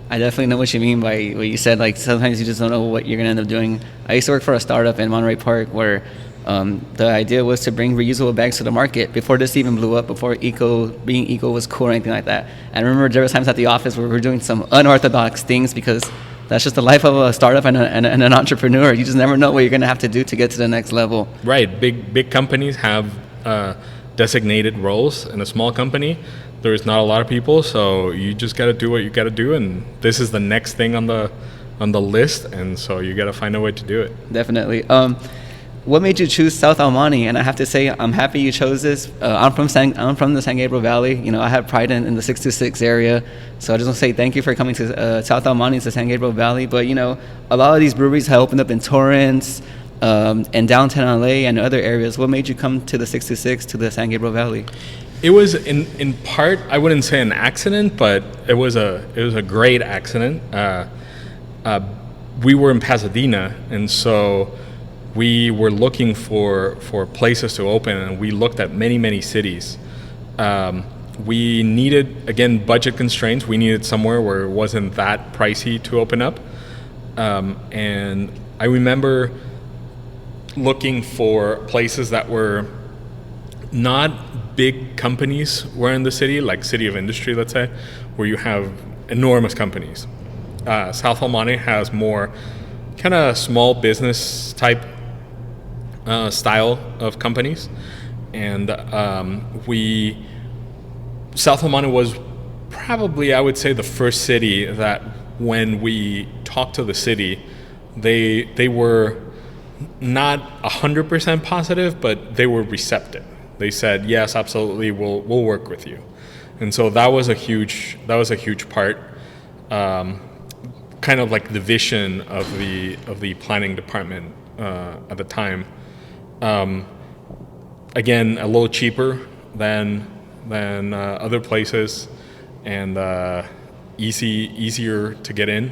I definitely know what you mean by what you said. Like, sometimes you just don't know what you're going to end up doing. I used to work for a startup in Monterey Park where the idea was to bring reusable bags to the market before this even blew up, before being eco was cool or anything like that. And I remember there was times at the office where we were doing some unorthodox things, because that's just the life of a startup and an entrepreneur. You just never know what you're going to have to do to get to the next level. Right. Big companies have designated roles. In a small company, there's not a lot of people, so you just got to do what you got to do, and this is the next thing on the list, and so you got to find a way to do it. Definitely. What made you choose South El Monte? And I have to say, I'm happy you chose this. I'm from the San Gabriel Valley. I have pride in the 626 area, so I just want to say thank you for coming to South El Monte, to San Gabriel Valley. But a lot of these breweries have opened up in Torrance, and downtown LA and other areas. What made you come to the 626, to the San Gabriel Valley? It was in part, I wouldn't say an accident, but it was a great accident. We were in Pasadena, and so we were looking for places to open, and we looked at many cities. We needed, again, budget constraints. We needed somewhere where it wasn't that pricey to open up. And I remember looking for places that were not big companies were in the city, like city of industry, let's say, where you have enormous companies. South El Monte has more kind of small business type style of companies, and South El Monte was probably, I would say, the first city that when we talked to the city, they were not 100% positive, but they were receptive. They said, yes, absolutely, we'll work with you. And so that was a huge part, kind of like the vision of the planning department at the time. Again, a little cheaper than other places, and easier to get in.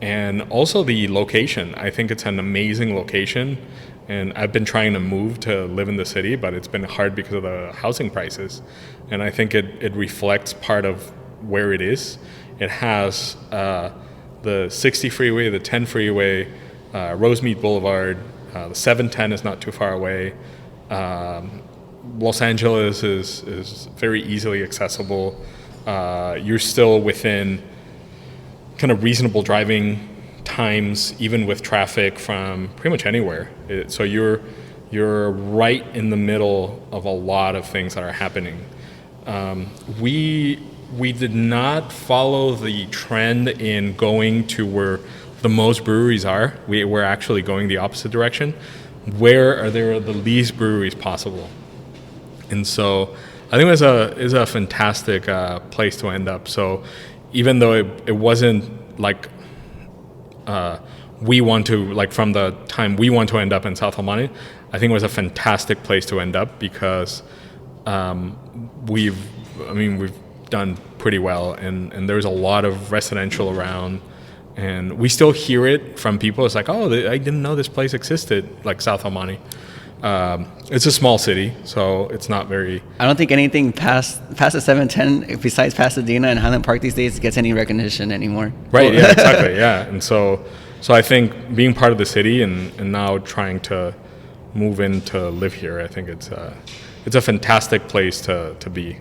And also the location. I think it's an amazing location. And I've been trying to move to live in the city, but it's been hard because of the housing prices. And I think it reflects part of where it is. It has the 60 freeway, the 10 freeway, Rosemead Boulevard, the 710 is not too far away. Los Angeles is very easily accessible. You're still within kind of reasonable driving times, even with traffic, from pretty much anywhere. So you're right in the middle of a lot of things that are happening. We did not follow the trend in going to where the most breweries are. We're actually going the opposite direction. Where are there the least breweries possible? And so I think it was a fantastic place to end up. So even though it wasn't like we want to, like from the time we want to end up in South El Monte, I think it was a fantastic place to end up because we've done pretty well, and there's a lot of residential around, and we still hear it from people. It's like, oh, I didn't know this place existed, like South El Monte. It's a small city, so it's not very... I don't think anything past the 710, besides Pasadena and Highland Park these days, gets any recognition anymore. Right, yeah, exactly, yeah. And so I think being part of the city and now trying to move in to live here, I think it's a fantastic place to be.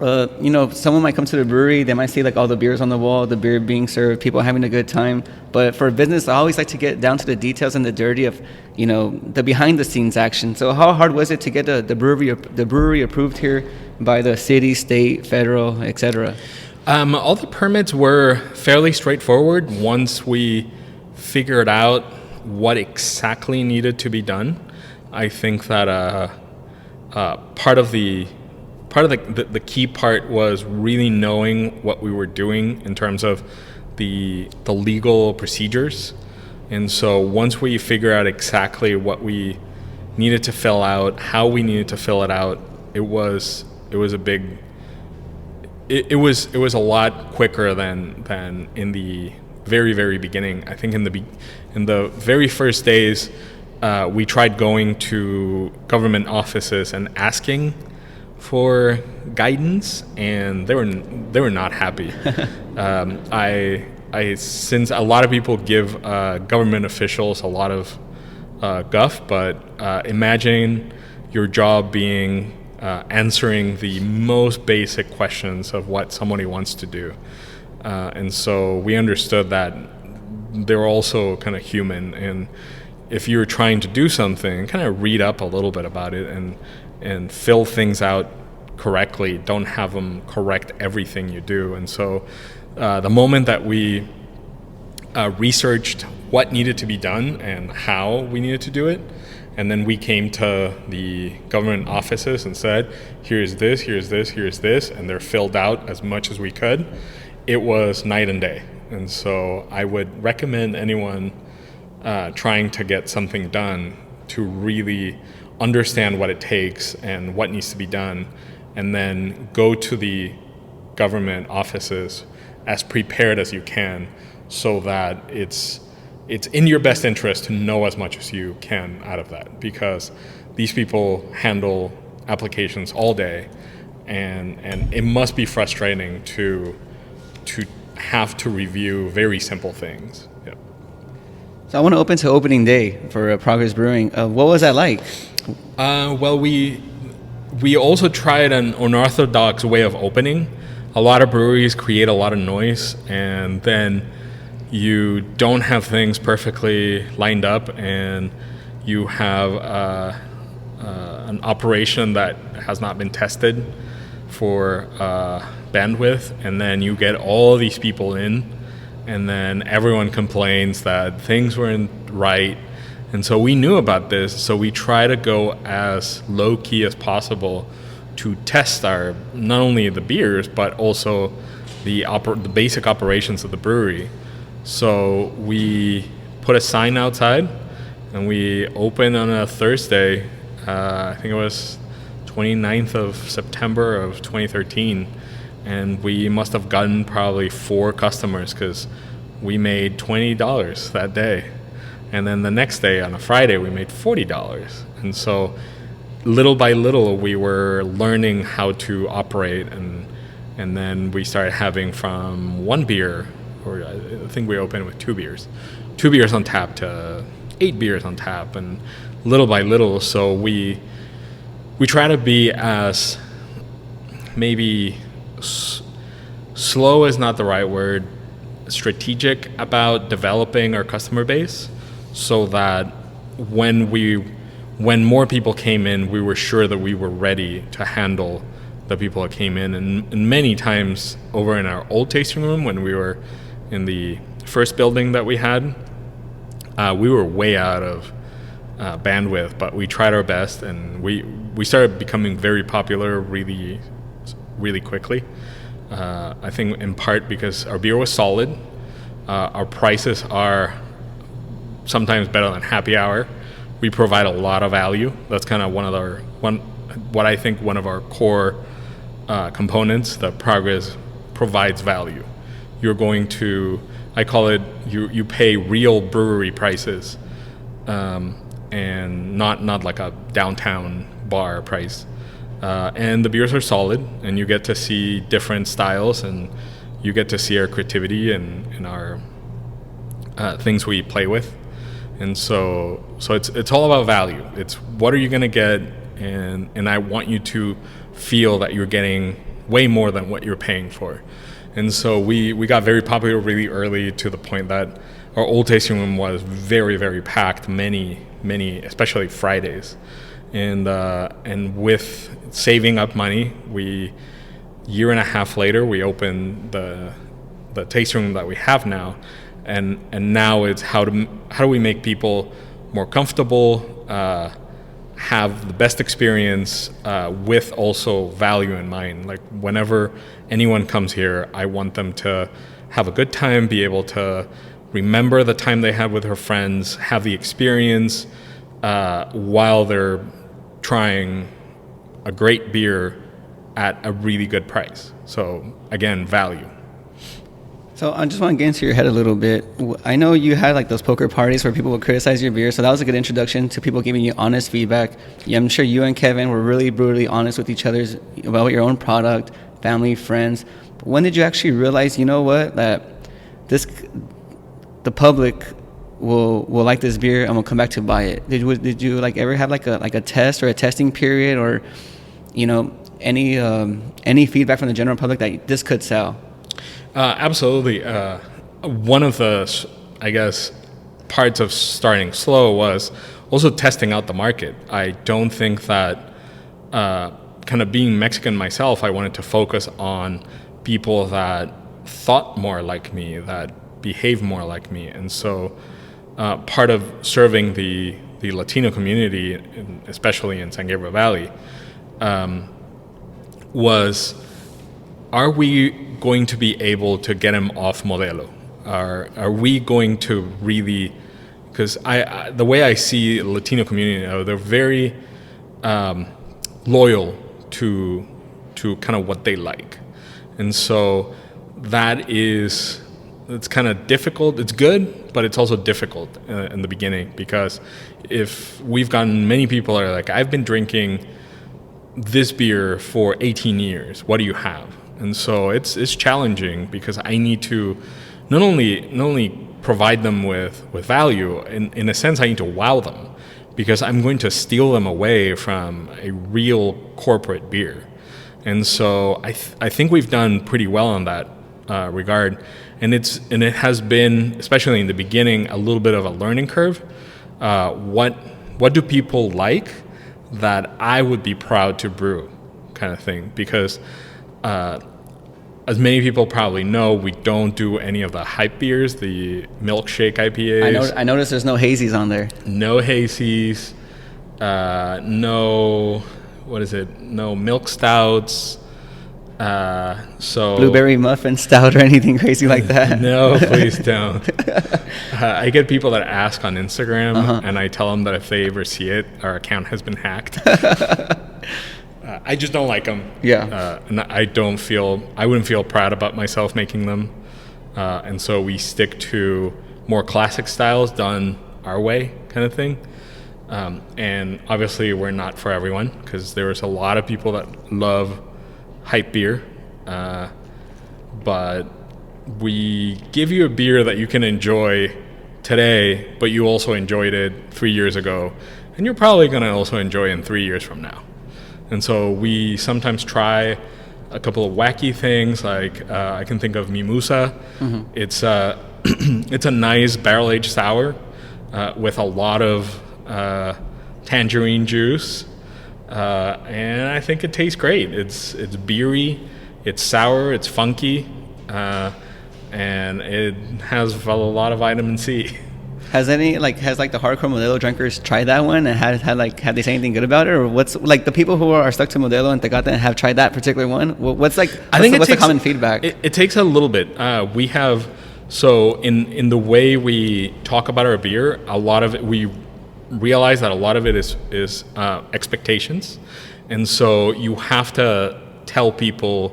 Someone might come to the brewery, they might see like all the beers on the wall, the beer being served, people having a good time. But for business, I always like to get down to the details and the dirty of, the behind the scenes action. So how hard was it to get the brewery approved here by the city, state, federal, etc.? All the permits were fairly straightforward once we figured out what exactly needed to be done. I think that part of the key part was really knowing what we were doing in terms of the legal procedures. And so once we figure out exactly what we needed to fill out, how we needed to fill it out, it was a lot quicker than in the very, very beginning. I think in the very first days, we tried going to government offices and asking for guidance, and they were not happy. Since a lot of people give government officials a lot of guff, but imagine your job being answering the most basic questions of what somebody wants to do. And so we understood that they're also kind of human, and if you're trying to do something, kind of read up a little bit about it and fill things out correctly. Don't have them correct everything you do. And so the moment that we researched what needed to be done and how we needed to do it, and then we came to the government offices and said, here's this, here's this, here's this, and they're filled out as much as we could, it was night and day. And so I would recommend anyone trying to get something done to really understand what it takes and what needs to be done, and then go to the government offices as prepared as you can, so that it's in your best interest to know as much as you can out of that, because these people handle applications all day, and it must be frustrating to have to review very simple things. Yeah. So I want to open to opening day for Progress Brewing. What was that like? Well, we also tried an unorthodox way of opening. A lot of breweries create a lot of noise, and then you don't have things perfectly lined up, and you have an operation that has not been tested for bandwidth, and then you get all these people in, and then everyone complains that things weren't right. And so we knew about this, so we try to go as low-key as possible to test our, not only the beers, but also the basic operations of the brewery. So we put a sign outside, and we opened on a Thursday, I think it was 29th of September of 2013, and we must have gotten probably 4 customers because we made $20 that day. And then the next day, on a Friday, we made $40. And so little by little, we were learning how to operate. And then we started having from 1 beer or I think we opened with 2 beers on tap to 8 beers on tap, and little by little. So we try to be as maybe slow is not the right word, strategic about developing our customer base, so that when more people came in, we were sure that we were ready to handle the people that came in. And many times over in our old tasting room, when we were in the first building that we had, we were way out of bandwidth, but we tried our best, and we started becoming very popular really, really quickly. I think in part because our beer was solid. Our prices are sometimes better than happy hour. We provide a lot of value. That's kind of one of our core components. That Progress provides value. You're going to, I call it, you pay real brewery prices, and not like a downtown bar price. And the beers are solid, and you get to see different styles, and you get to see our creativity and our things we play with. And so it's all about value. It's what are you going to get, and I want you to feel that you're getting way more than what you're paying for. And so we got very popular really early, to the point that our old tasting room was very, very packed, many, especially Fridays. And with saving up money, year and a half later, we opened the tasting room that we have now. And now it's how do we make people more comfortable, have the best experience, with also value in mind. Like, whenever anyone comes here, I want them to have a good time, be able to remember the time they had with their friends, have the experience while they're trying a great beer at a really good price. So again, value. So I just want to get into your head a little bit. I know you had like those poker parties where people would criticize your beer, so that was a good introduction to people giving you honest feedback. Yeah, I'm sure you and Kevin were really brutally honest with each other about your own product, family, friends. But when did you actually realize, you know what, that the public will like this beer and will come back to buy it? Did you like ever have like a test or a testing period, or any feedback from the general public that this could sell? Absolutely. One of the, I guess, parts of starting slow was also testing out the market. I don't think that, kind of being Mexican myself, I wanted to focus on people that thought more like me, that behaved more like me. And so part of serving the Latino community, especially in San Gabriel Valley, was, are we going to be able to get him off Modelo? Are we going to really, because the way I see the Latino community, they're very loyal to kind of what they like. And so it's kind of difficult. It's good, but it's also difficult in the beginning, because if we've gotten many people are like, I've been drinking this beer for 18 years. What do you have? And so it's challenging, because I need to not only provide them with value, in a sense I need to wow them, because I'm going to steal them away from a real corporate beer. And so I think we've done pretty well on that regard, and it has been, especially in the beginning, a little bit of a learning curve. What do people like that I would be proud to brew, kind of thing, because as many people probably know, we don't do any of the hype beers, the milkshake IPAs. I noticed there's no hazies on there. No hazies. No milk stouts. So blueberry muffin stout or anything crazy like that. No, please don't. I get people that ask on Instagram, and I tell them that if they ever see it, our account has been hacked. I just don't like them. Yeah. And I wouldn't feel proud about myself making them. And so we stick to more classic styles done our way, kind of thing. And obviously we're not for everyone, because there's a lot of people that love hype beer. But we give you a beer that you can enjoy today, but you also enjoyed it 3 years ago, and you're probably going to also enjoy it in 3 years from now. And so we sometimes try a couple of wacky things, like I can think of Mimosa. Mm-hmm. It's it's a nice barrel-aged sour with a lot of tangerine juice, and I think it tastes great. It's beery, it's sour, it's funky, and it has a lot of vitamin C. Has the hardcore Modelo drinkers tried that one, and have they say anything good about it, or what's like the people who are stuck to Modelo and Tecate and have tried that particular one? What's the common feedback? It takes a little bit. We have in the way we talk about our beer, a lot of it we realize that a lot of it is expectations, and so you have to tell people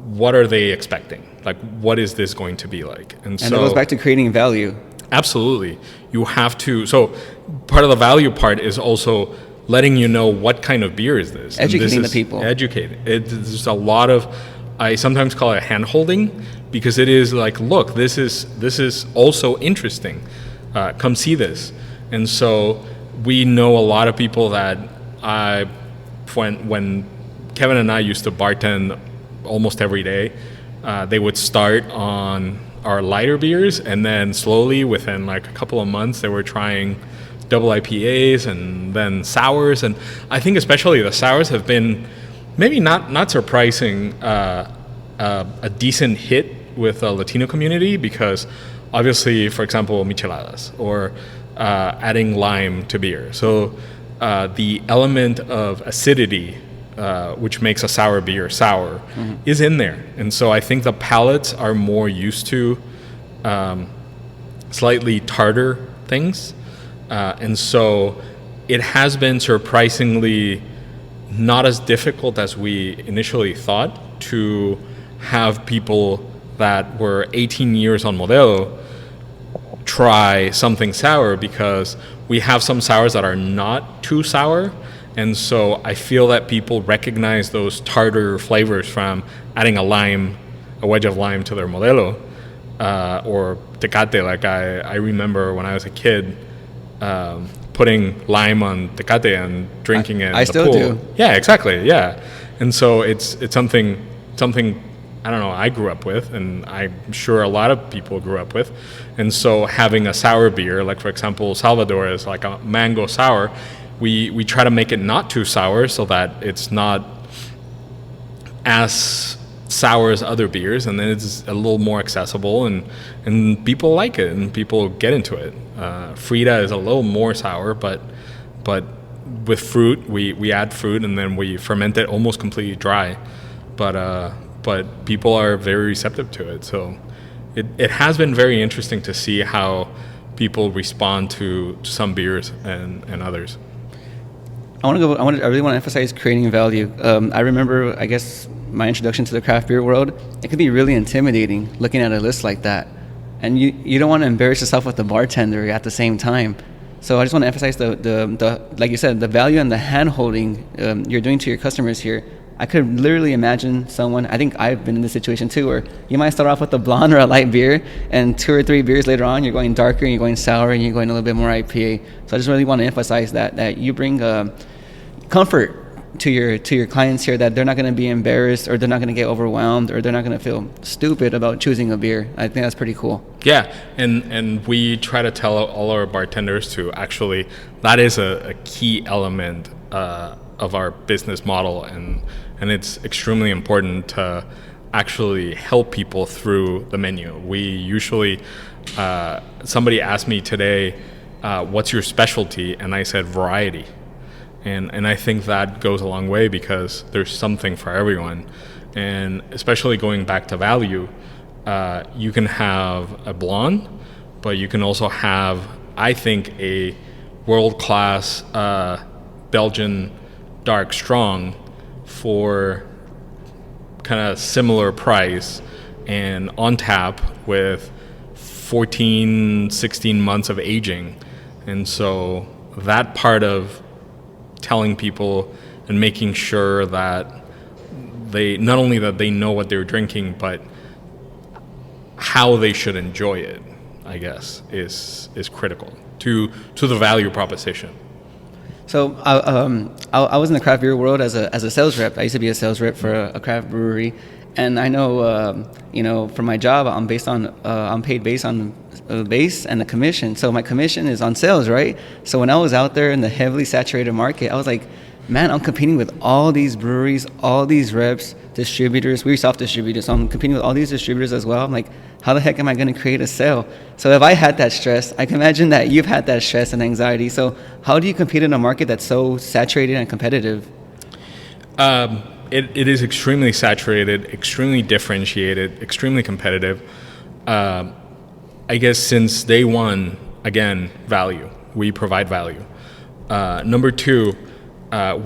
what are they expecting, like what is this going to be like, and so it goes back to creating value. Absolutely. You have to. So part of the value part is also letting you know what kind of beer is this. Educating the people. Educating. There's a lot of, I sometimes call it hand holding, because it is like, look, this is also interesting. Come see this. And so we know a lot of people that when Kevin and I used to bartend almost every day, they would start on our lighter beers, and then slowly within like a couple of months they were trying double IPAs and then sours. And I think especially the sours have been maybe not surprising a decent hit with the Latino community, because obviously, for example, micheladas or adding lime to beer, so the element of acidity, which makes a sour beer sour, mm-hmm. is in there. And so I think the palates are more used to slightly tartar things. And so it has been surprisingly not as difficult as we initially thought to have people that were 18 years on Modelo try something sour, because we have some sours that are not too sour. And so I feel that people recognize those tartar flavors from adding a wedge of lime to their Modelo, or Tecate. Like I remember when I was a kid, putting lime on Tecate and drinking it in the still pool. Do. Yeah, exactly. Yeah. And so it's something I don't know, I grew up with, and I'm sure a lot of people grew up with. And so having a sour beer, like for example, Salvador is like a mango sour. We try to make it not too sour so that it's not as sour as other beers, and then it's a little more accessible, and people like it and people get into it. Frida is a little more sour, but with fruit, we add fruit and then we ferment it almost completely dry. But people are very receptive to it. So it has been very interesting to see how people respond to some beers and others. I really want to emphasize creating value. I remember, I guess, my introduction to the craft beer world. It can be really intimidating looking at a list like that, and you don't want to embarrass yourself with the bartender at the same time. So I just want to emphasize the like you said, the value and the hand holding you're doing to your customers here. I could literally imagine someone, I think I've been in this situation too, where you might start off with a blonde or a light beer, and 2 or 3 beers later on, you're going darker, and you're going sour, and you're going a little bit more IPA. So I just really want to emphasize that you bring comfort to your clients here, that they're not going to be embarrassed, or they're not going to get overwhelmed, or they're not going to feel stupid about choosing a beer. I think that's pretty cool. Yeah, and we try to tell all our bartenders to actually, that is a key element of our business model, and it's extremely important to actually help people through the menu. We usually, somebody asked me today, what's your specialty? And I said variety. And I think that goes a long way, because there's something for everyone. And especially going back to value, you can have a blonde, but you can also have, I think, a world-class Belgian dark strong for kind of similar price and on tap with 14, 16 months of aging. And so that part of telling people and making sure that they, not only that they know what they're drinking, but how they should enjoy it, I guess, is critical to the value proposition. So I was in the craft beer world as a sales rep. I used to be a sales rep for a craft brewery, and I know for my job I'm paid based on base and the commission. So my commission is on sales, right? So when I was out there in the heavily saturated market, I was like, man, I'm competing with all these breweries, all these reps, distributors. We self-distributed, so I'm competing with all these distributors as well. I'm like, how the heck am I going to create a sale? So if I had that stress, I can imagine that you've had that stress and anxiety. So how do you compete in a market that's so saturated and competitive? It is extremely saturated, extremely differentiated, extremely competitive. I guess since day one, again, value. We provide value. Number two,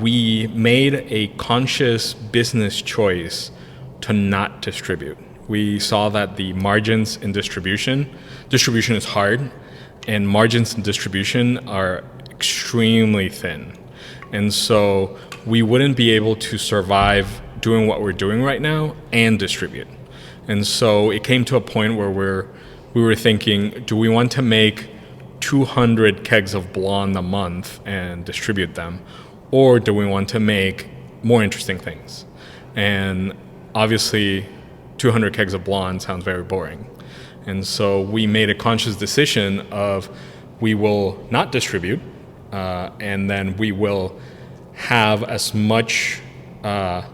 we made a conscious business choice to not distribute. We saw that the margins in distribution is hard, and margins in distribution are extremely thin. And so we wouldn't be able to survive doing what we're doing right now and distribute. And so it came to a point where we were thinking, do we want to make 200 kegs of blonde a month and distribute them? Or do we want to make more interesting things? And obviously, 200 kegs of blonde sounds very boring. And so we made a conscious decision of we will not distribute, and then we will have as much, I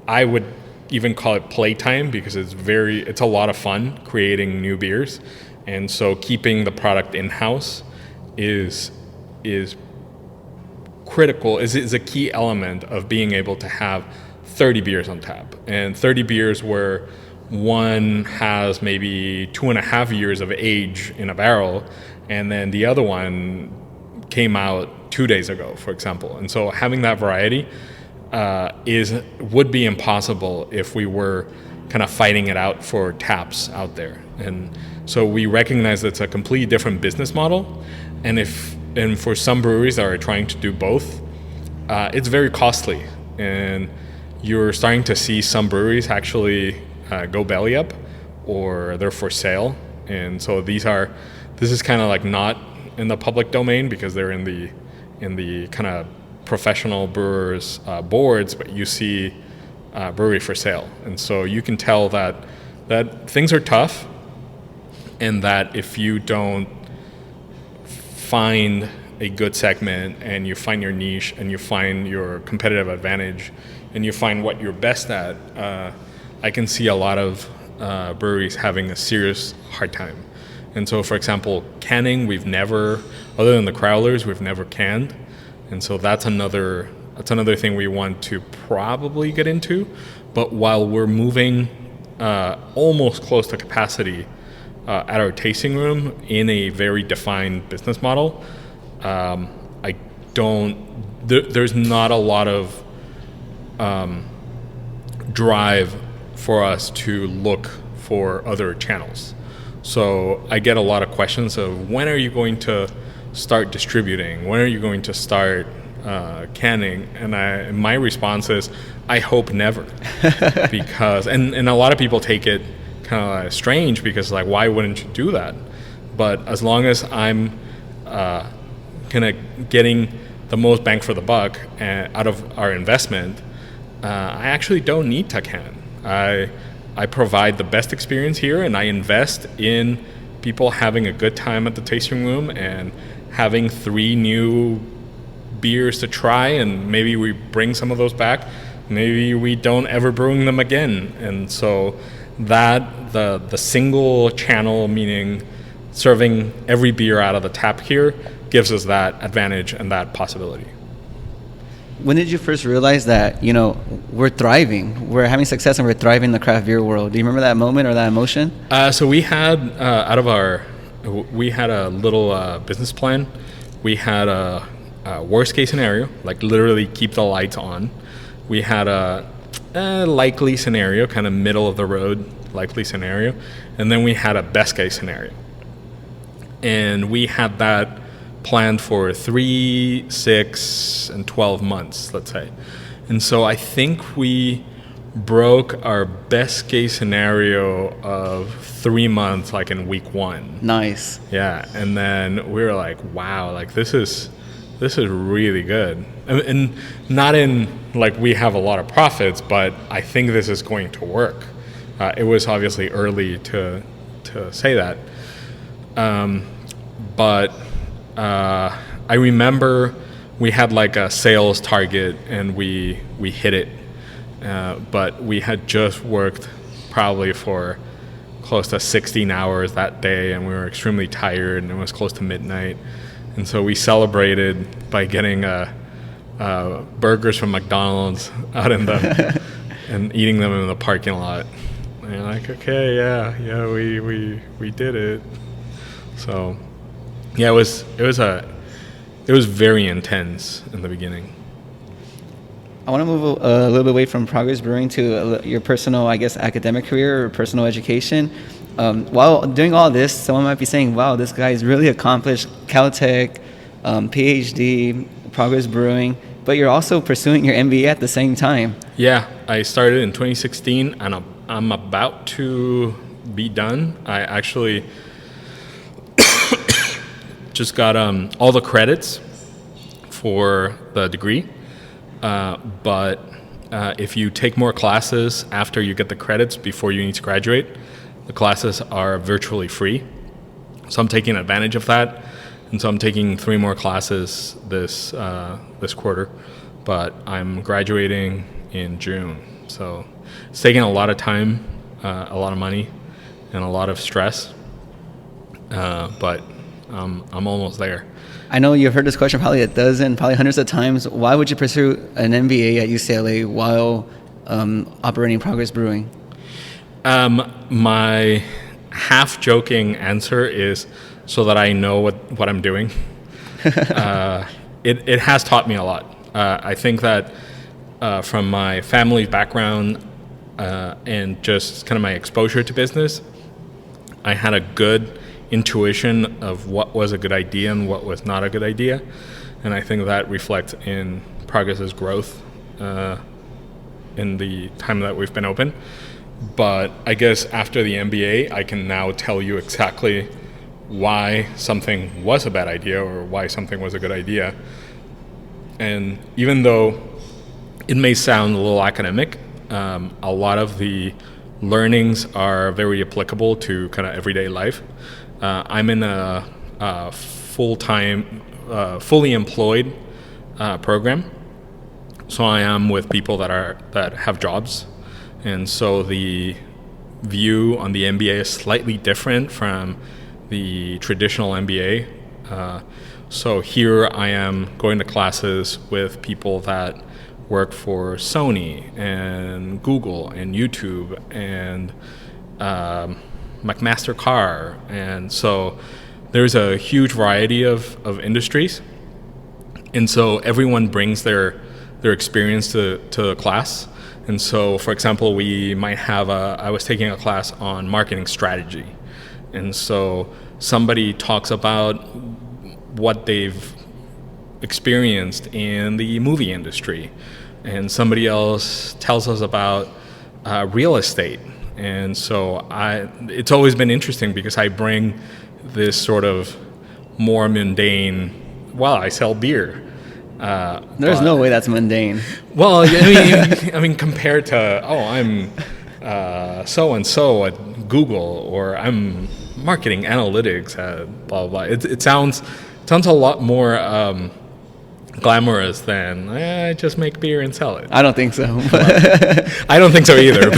would even call it playtime, because it's a lot of fun creating new beers. And so keeping the product in-house is critical, is a key element of being able to have 30 beers on tap. And 30 beers where one has maybe 2.5 years of age in a barrel, and then the other one came out 2 days ago, for example. And so having that variety would be impossible if we were kind of fighting it out for taps out there. And so we recognize that's a completely different business model. And for some breweries that are trying to do both, it's very costly. And you're starting to see some breweries actually go belly up, or they're for sale. And so this is kind of like not in the public domain because they're in the kind of professional brewers boards, but you see brewery for sale. And so you can tell that things are tough, and that if you don't find a good segment and you find your niche and you find your competitive advantage and you find what you're best at, I can see a lot of breweries having a serious hard time. And so, for example, canning, other than the crowlers, we've never canned. And so that's another thing we want to probably get into. But while we're moving almost close to capacity at our tasting room in a very defined business model, there's not a lot of drive for us to look for other channels. So I get a lot of questions of, when are you going to start distributing? When are you going to start canning? And my response is, I hope never. Because and a lot of people take it kind of strange, because like, why wouldn't you do that? But as long as I'm kind of getting the most bang for the buck out of our investment, I actually don't need to can. I provide the best experience here, and I invest in people having a good time at the tasting room and having 3 new beers to try, and maybe we bring some of those back. Maybe we don't ever brewing them again. And so that the single channel, meaning serving every beer out of the tap here, gives us that advantage and that possibility. When did you first realize that, we're thriving, we're having success, and we're thriving in the craft beer world? Do you remember that moment or that emotion? So we had, we had a little business plan. We had a worst case scenario, like literally keep the lights on. We had a likely scenario, kind of middle of the road likely scenario. And then we had a best case scenario. And we had that planned for 3, 6, and 12 months, let's say. And so I think we broke our best case scenario of 3 months, like in week 1. Nice. Yeah, and then we were like, wow, like this is really good, and not in like we have a lot of profits, but I think this is going to work. It was obviously early to say that, but I remember we had like a sales target and we hit it, but we had just worked probably for close to 16 hours that day, and we were extremely tired, and it was close to midnight. And so we celebrated by getting burgers from McDonald's out in the and eating them in the parking lot. And you're like, okay, yeah, we did it. So yeah, it was very intense in the beginning. I want to move a little bit away from Progress Brewing to your personal, I guess, academic career or personal education. While doing all this, someone might be saying, wow, this guy is really accomplished, Caltech, PhD, Progress Brewing, but you're also pursuing your MBA at the same time. Yeah, I started in 2016, and I'm about to be done. I actually just got all the credits for the degree, but if you take more classes after you get the credits before you need to graduate, the classes are virtually free. So I'm taking advantage of that, and so I'm taking 3 more classes this quarter, but I'm graduating in June. So it's taking a lot of time, a lot of money, and a lot of stress, but I'm almost there. I know you've heard this question probably a dozen, probably hundreds of times. Why would you pursue an MBA at UCLA while operating Progress Brewing? My half-joking answer is so that I know what I'm doing. It has taught me a lot. I think that from my family background and just kind of my exposure to business, I had a good intuition of what was a good idea and what was not a good idea. And I think that reflects in Progress's growth in the time that we've been open. But I guess after the MBA, I can now tell you exactly why something was a bad idea or why something was a good idea. And even though it may sound a little academic, a lot of the learnings are very applicable to kind of everyday life. I'm in a full-time, fully employed program, so I am with people that have jobs. And so the view on the MBA is slightly different from the traditional MBA. So here I am going to classes with people that work for Sony and Google and YouTube and McMaster-Carr. And so there's a huge variety of industries. And so everyone brings their experience to the class. And so, for example, we might have I was taking a class on marketing strategy. And so somebody talks about what they've experienced in the movie industry. And somebody else tells us about real estate. And so it's always been interesting because I bring this sort of more mundane, well, I sell beer. There's no way that's mundane. Well, I mean, compared to, I'm so-and-so at Google, or I'm marketing analytics at blah, blah, blah. It sounds a lot more glamorous than I just make beer and sell it. I don't think so. I don't think so either.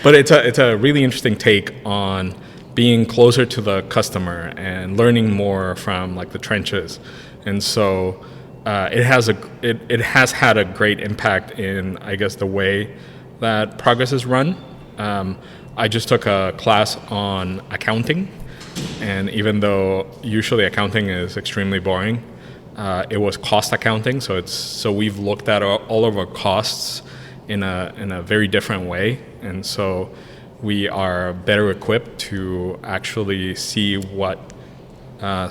But it's a really interesting take on being closer to the customer and learning more from like the trenches. And so it has had a great impact in, I guess, the way that Progress is run. I just took a class on accounting, and even though usually accounting is extremely boring, it was cost accounting. So we've looked at all of our costs in a very different way, and so we are better equipped to actually see what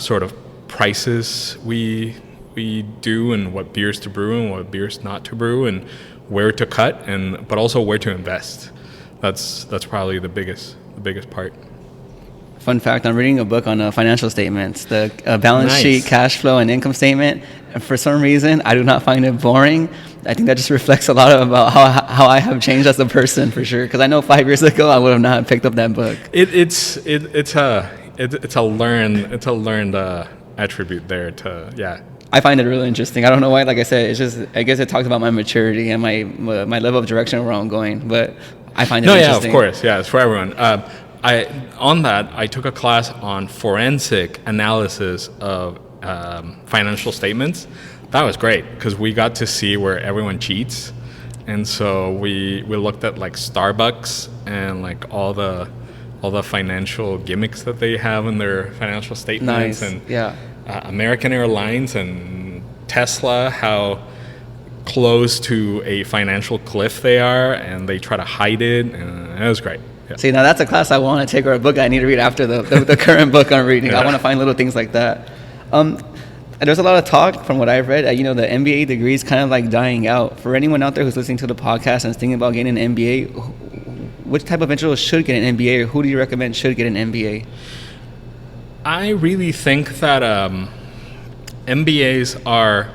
sort of prices we do and what beers to brew and what beers not to brew and where to cut, but also where to invest. That's probably the biggest part. Fun fact, I'm reading a book on financial statements, the balance sheet, cash flow, and income statement. And for some reason, I do not find it boring. I think that just reflects a lot about how I have changed as a person, for sure. Because I know 5 years ago, I would have not picked up that book. It's a learned attribute there I find it really interesting. I don't know why. Like I said, it's just, I guess it talks about my maturity and my level of direction where I'm going. But I find it interesting. Yeah, of course. Yeah, it's for everyone. I took a class on forensic analysis of financial statements. That was great because we got to see where everyone cheats, and so we looked at like Starbucks and like all the financial gimmicks that they have in their financial statements. Nice. And yeah. American Airlines and Tesla, how close to a financial cliff they are, and they try to hide it, and it was great. Yeah. See, now that's a class I want to take, or a book I need to read after the current book I'm reading. Yeah. I want to find little things like that. There's a lot of talk from what I've read. The MBA degree is kind of like dying out. For anyone out there who's listening to the podcast and is thinking about getting an MBA, which type of individual should get an MBA, or who do you recommend should get an MBA? I really think that MBAs are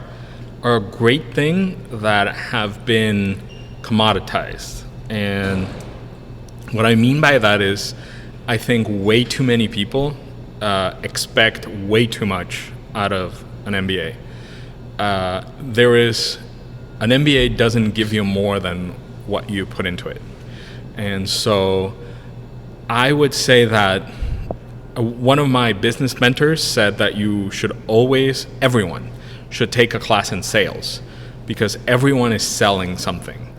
a great thing that have been commoditized. And what I mean by that is I think way too many people expect way too much out of an MBA. An MBA doesn't give you more than what you put into it. And so I would say that one of my business mentors said that everyone should take a class in sales, because everyone is selling something.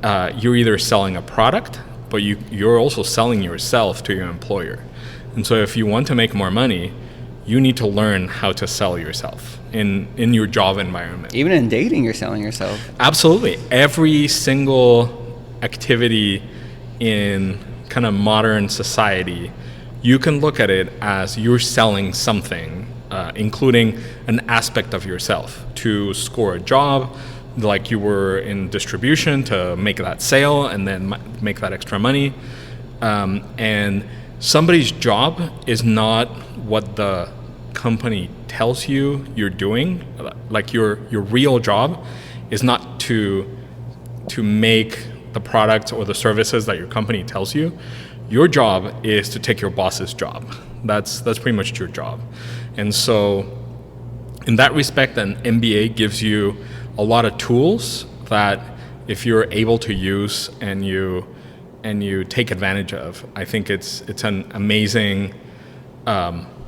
You're either selling a product, but you're also selling yourself to your employer. And so if you want to make more money, you need to learn how to sell yourself in your job environment. Even in dating, you're selling yourself. Absolutely. Every single activity in kind of modern society, you can look at it as you're selling something, including an aspect of yourself to score a job, like you were in distribution to make that sale and then make that extra money. And somebody's job is not what the company tells you you're doing. Like your real job is not to make the products or the services that your company tells you. Your job is to take your boss's job. That's pretty much your job. And so in that respect, an MBA gives you a lot of tools that if you're able to use and you take advantage of, I think it's an amazing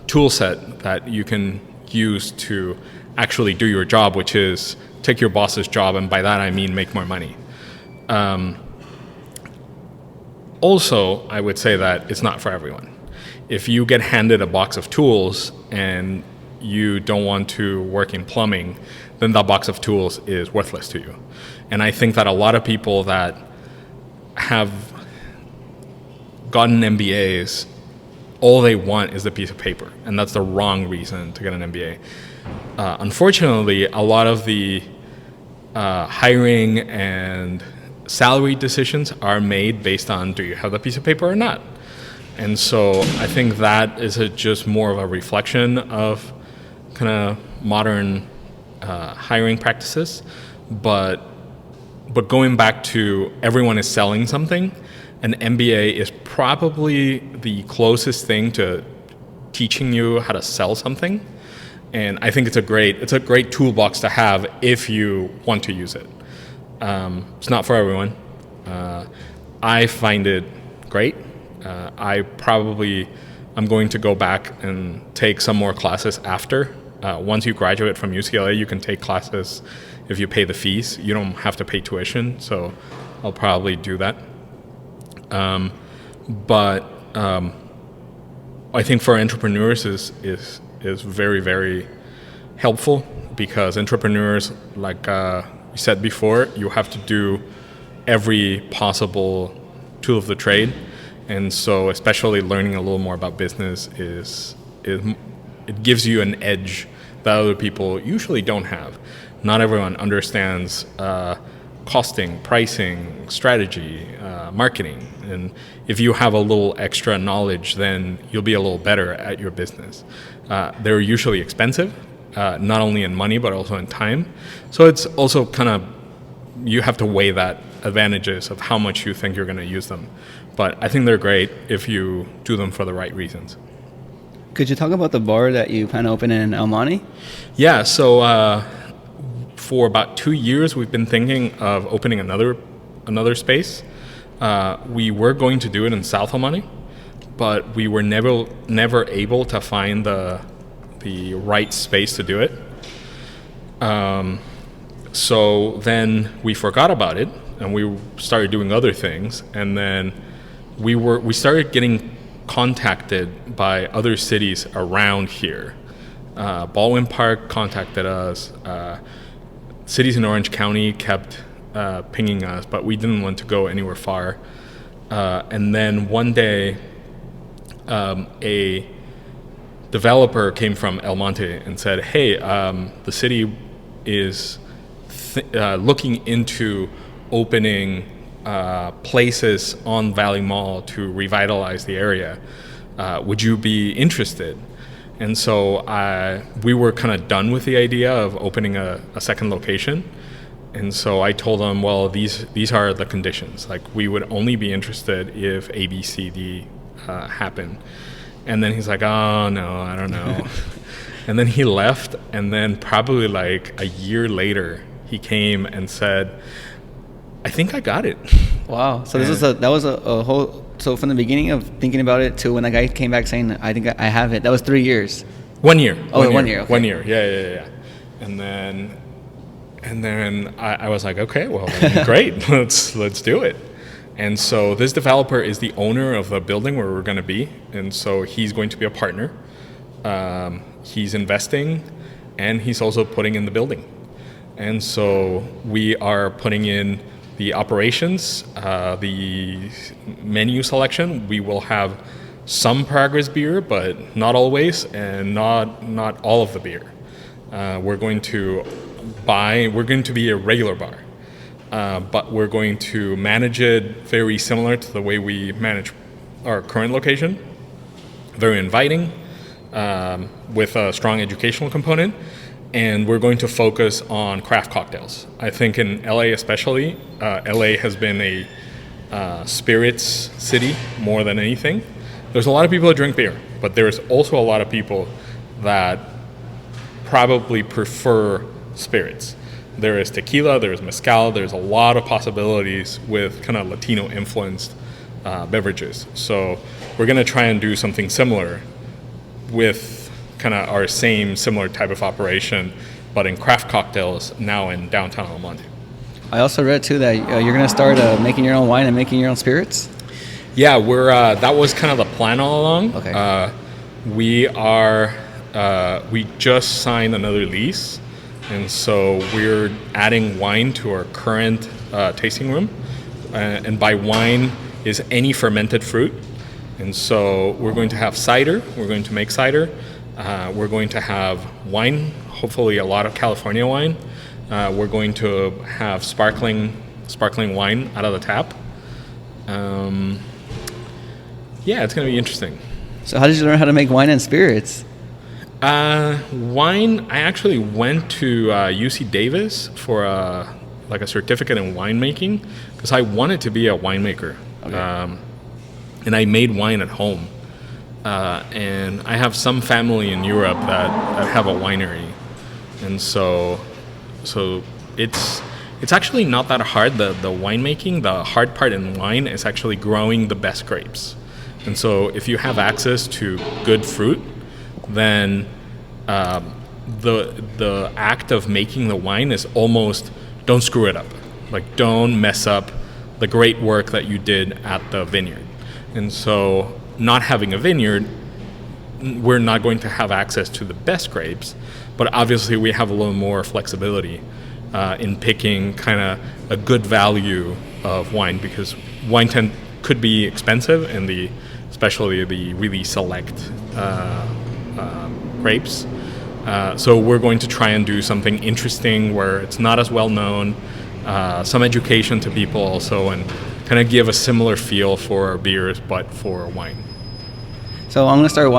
tool set that you can use to actually do your job, which is take your boss's job, and by that I mean make more money. Also, I would say that it's not for everyone. If you get handed a box of tools and you don't want to work in plumbing, then that box of tools is worthless to you. And I think that a lot of people that have gotten MBAs, all they want is the piece of paper, and that's the wrong reason to get an MBA. Unfortunately, a lot of the hiring and salary decisions are made based on, do you have the piece of paper or not? And so I think that is just more of a reflection of kind of modern hiring practices. But going back to everyone is selling something, an MBA is probably the closest thing to teaching you how to sell something. And I think it's a great toolbox to have if you want to use it. It's not for everyone. I find it great. I'm going to go back and take some more classes after. Once you graduate from UCLA, you can take classes if you pay the fees. You don't have to pay tuition, so I'll probably do that. But I think for entrepreneurs is very, very helpful, because entrepreneurs, like you said before, you have to do every possible tool of the trade. And so especially learning a little more about business it gives you an edge that other people usually don't have. Not everyone understands costing, pricing, strategy, marketing. And if you have a little extra knowledge, then you'll be a little better at your business. They're usually expensive, not only in money, but also in time. So it's also kind of, you have to weigh that advantages of how much you think you're going to use them. But I think they're great if you do them for the right reasons. Could you talk about the bar that you plan to open in El Monte? Yeah, so for about 2 years, we've been thinking of opening another space. We were going to do it in South El Monte, but we were never able to find the right space to do it. So then we forgot about it, and we started doing other things, and then we started getting contacted by other cities around here. Baldwin Park contacted us. Cities in Orange County kept pinging us, but we didn't want to go anywhere far. And then one day, a developer came from El Monte and said, hey, the city is looking into opening places on Valley Mall to revitalize the area. Would you be interested? And so we were kind of done with the idea of opening a second location. And so I told them, well, these are the conditions. Like, we would only be interested if A, B, C, D happen. And then he's like, oh, no, I don't know. And then he left. And then probably like a year later, he came and said, I think I got it. Wow. So that was a whole, so from the beginning of thinking about it to when that guy came back saying, I think I have it, that was 3 years. 1 year. Oh, 1 year. Okay. 1 year. Yeah. And then I was like, okay, well, great. Let's do it. And so this developer is the owner of the building where we're going to be. And so he's going to be a partner. He's investing, and he's also putting in the building. And so we are putting in the operations, the menu selection. We will have some Progress beer, but not always, and not all of the beer. We're going to be a regular bar, but we're going to manage it very similar to the way we manage our current location. Very inviting, with a strong educational component. And we're going to focus on craft cocktails. I think in LA especially, LA has been a spirits city more than anything. There's a lot of people that drink beer, but there's also a lot of people that probably prefer spirits. There is tequila, there's mezcal, there's a lot of possibilities with kind of Latino influenced beverages. So we're going to try and do something similar with kind of our same similar type of operation, but in craft cocktails now in downtown El Monte. I also read too that you're going to start making your own wine and making your own spirits. Yeah, we're that was kind of the plan all along. Okay. We just signed another lease, and so we're adding wine to our current tasting room. And by wine is any fermented fruit. And so we're going to have cider. We're going to make cider. We're going to have wine, hopefully a lot of California wine. We're going to have sparkling wine out of the tap. Yeah, it's going to be interesting. So how did you learn how to make wine and spirits? Wine, I actually went to UC Davis for a certificate in winemaking because I wanted to be a winemaker. Okay. And I made wine at home. And I have some family in Europe that have a winery. And so it's actually not that hard. The winemaking, the hard part in wine is actually growing the best grapes. And so if you have access to good fruit, then the act of making the wine is almost, don't screw it up. Like, don't mess up the great work that you did at the vineyard. And so not having a vineyard, we're not going to have access to the best grapes, but obviously we have a little more flexibility in picking kind of a good value of wine, because wine could be expensive, and especially the really select grapes. So we're going to try and do something interesting where it's not as well known, some education to people also, and kind of give a similar feel for beers, but for wine. So I'm going to start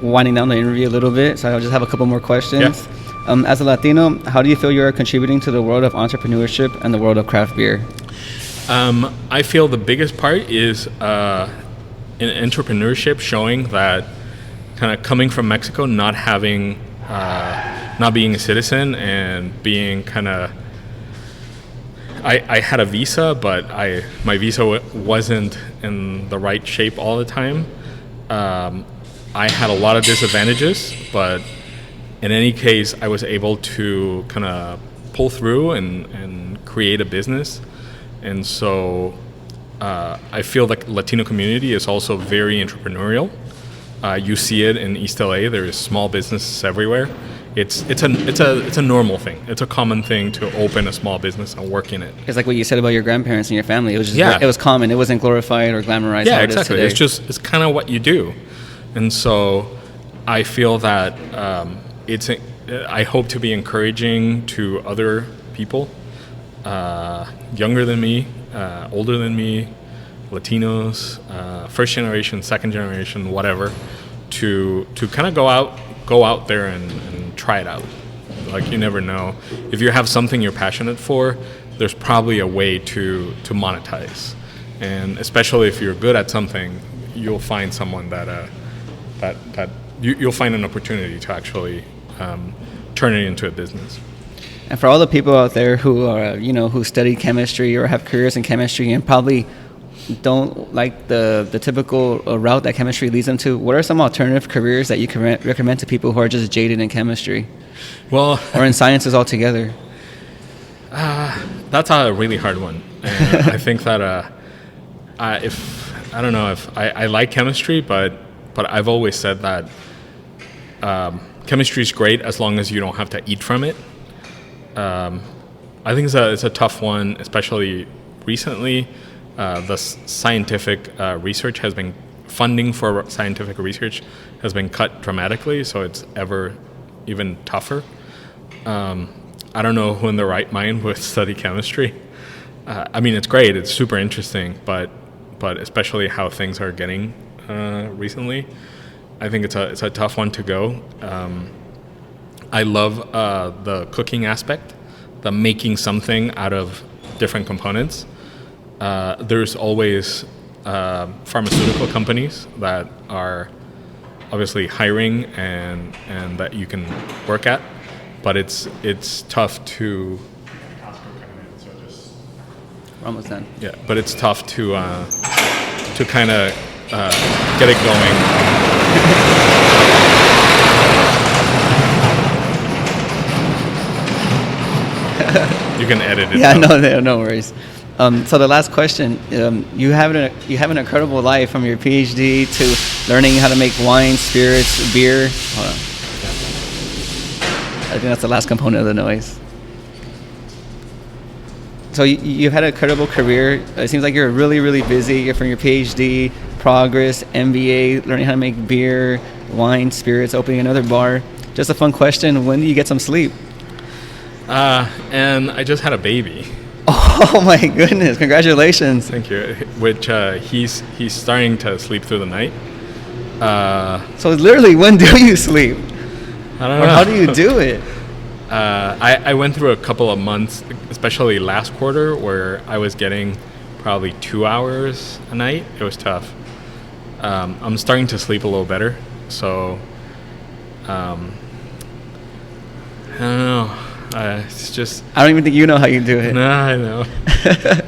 winding down the interview a little bit. So I'll just have a couple more questions. Yeah. As a Latino, how do you feel you're contributing to the world of entrepreneurship and the world of craft beer? I feel the biggest part is in entrepreneurship, showing that kind of coming from Mexico, not being a citizen, and being kind of, I had a visa, but my visa wasn't in the right shape all the time. I had a lot of disadvantages, but in any case, I was able to kind of pull through and create a business. And so I feel like Latino community is also very entrepreneurial. You see it in East LA. There's small businesses everywhere. It's a normal thing. It's a common thing to open a small business and work in it. It's like what you said about your grandparents and your family. It was just it was common. It wasn't glorified or glamorized. Yeah, exactly. It's kind of what you do, and so I feel that I hope to be encouraging to other people, younger than me, older than me, Latinos, first generation, second generation, whatever, to kind of go out there and try it out. Like, you never know. If you have something you're passionate for, there's probably a way to monetize. And especially if you're good at something, you'll find someone that you'll find an opportunity to actually turn it into a business. And for all the people out there who are, who study chemistry or have careers in chemistry and probably don't like the typical route that chemistry leads them to, what are some alternative careers that you can recommend to people who are just jaded in chemistry? Well, or in sciences altogether? That's a really hard one. And I think that I like chemistry, but I've always said that chemistry is great as long as you don't have to eat from it. I think it's a tough one, especially recently. The scientific research has been, funding for scientific research has been cut dramatically, so it's even tougher. I don't know who in their right mind would study chemistry. I mean, it's great, it's super interesting, but especially how things are getting recently, I think it's a tough one to go. I love the cooking aspect, the making something out of different components. There's always pharmaceutical companies that are obviously hiring and that you can work at, but it's tough to. We're almost done. Yeah, but it's tough to kind of get it going. You can edit it. Yeah, no worries. So the last question, you have an incredible life, from your PhD to learning how to make wine, spirits, beer. Hold on. I think that's the last component of the noise. So you've had an incredible career. It seems like you're really, really busy. You're from your PhD, Progress, MBA, learning how to make beer, wine, spirits, opening another bar. Just a fun question. When do you get some sleep? And I just had a baby. Oh my goodness! Congratulations. Thank you. Which he's starting to sleep through the night. So literally, when do you sleep? I don't know. Or how do you do it? I went through a couple of months, especially last quarter, where I was getting probably 2 hours a night. It was tough. I'm starting to sleep a little better, so I don't know. It's just, I don't even think you know how you do it. No, I know.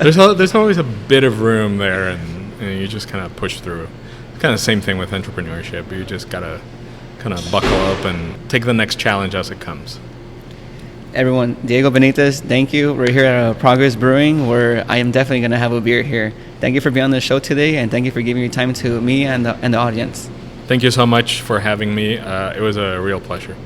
There's always a bit of room there, and you just kind of push through. It's kind of the same thing with entrepreneurship. You just gotta kind of buckle up and take the next challenge as it comes. Everyone, Diego Benitez, thank you. We're here at Progress Brewing, where I am definitely going to have a beer here. Thank you for being on the show today, and thank you for giving your time to me and the audience. Thank you so much for having me. It was a real pleasure.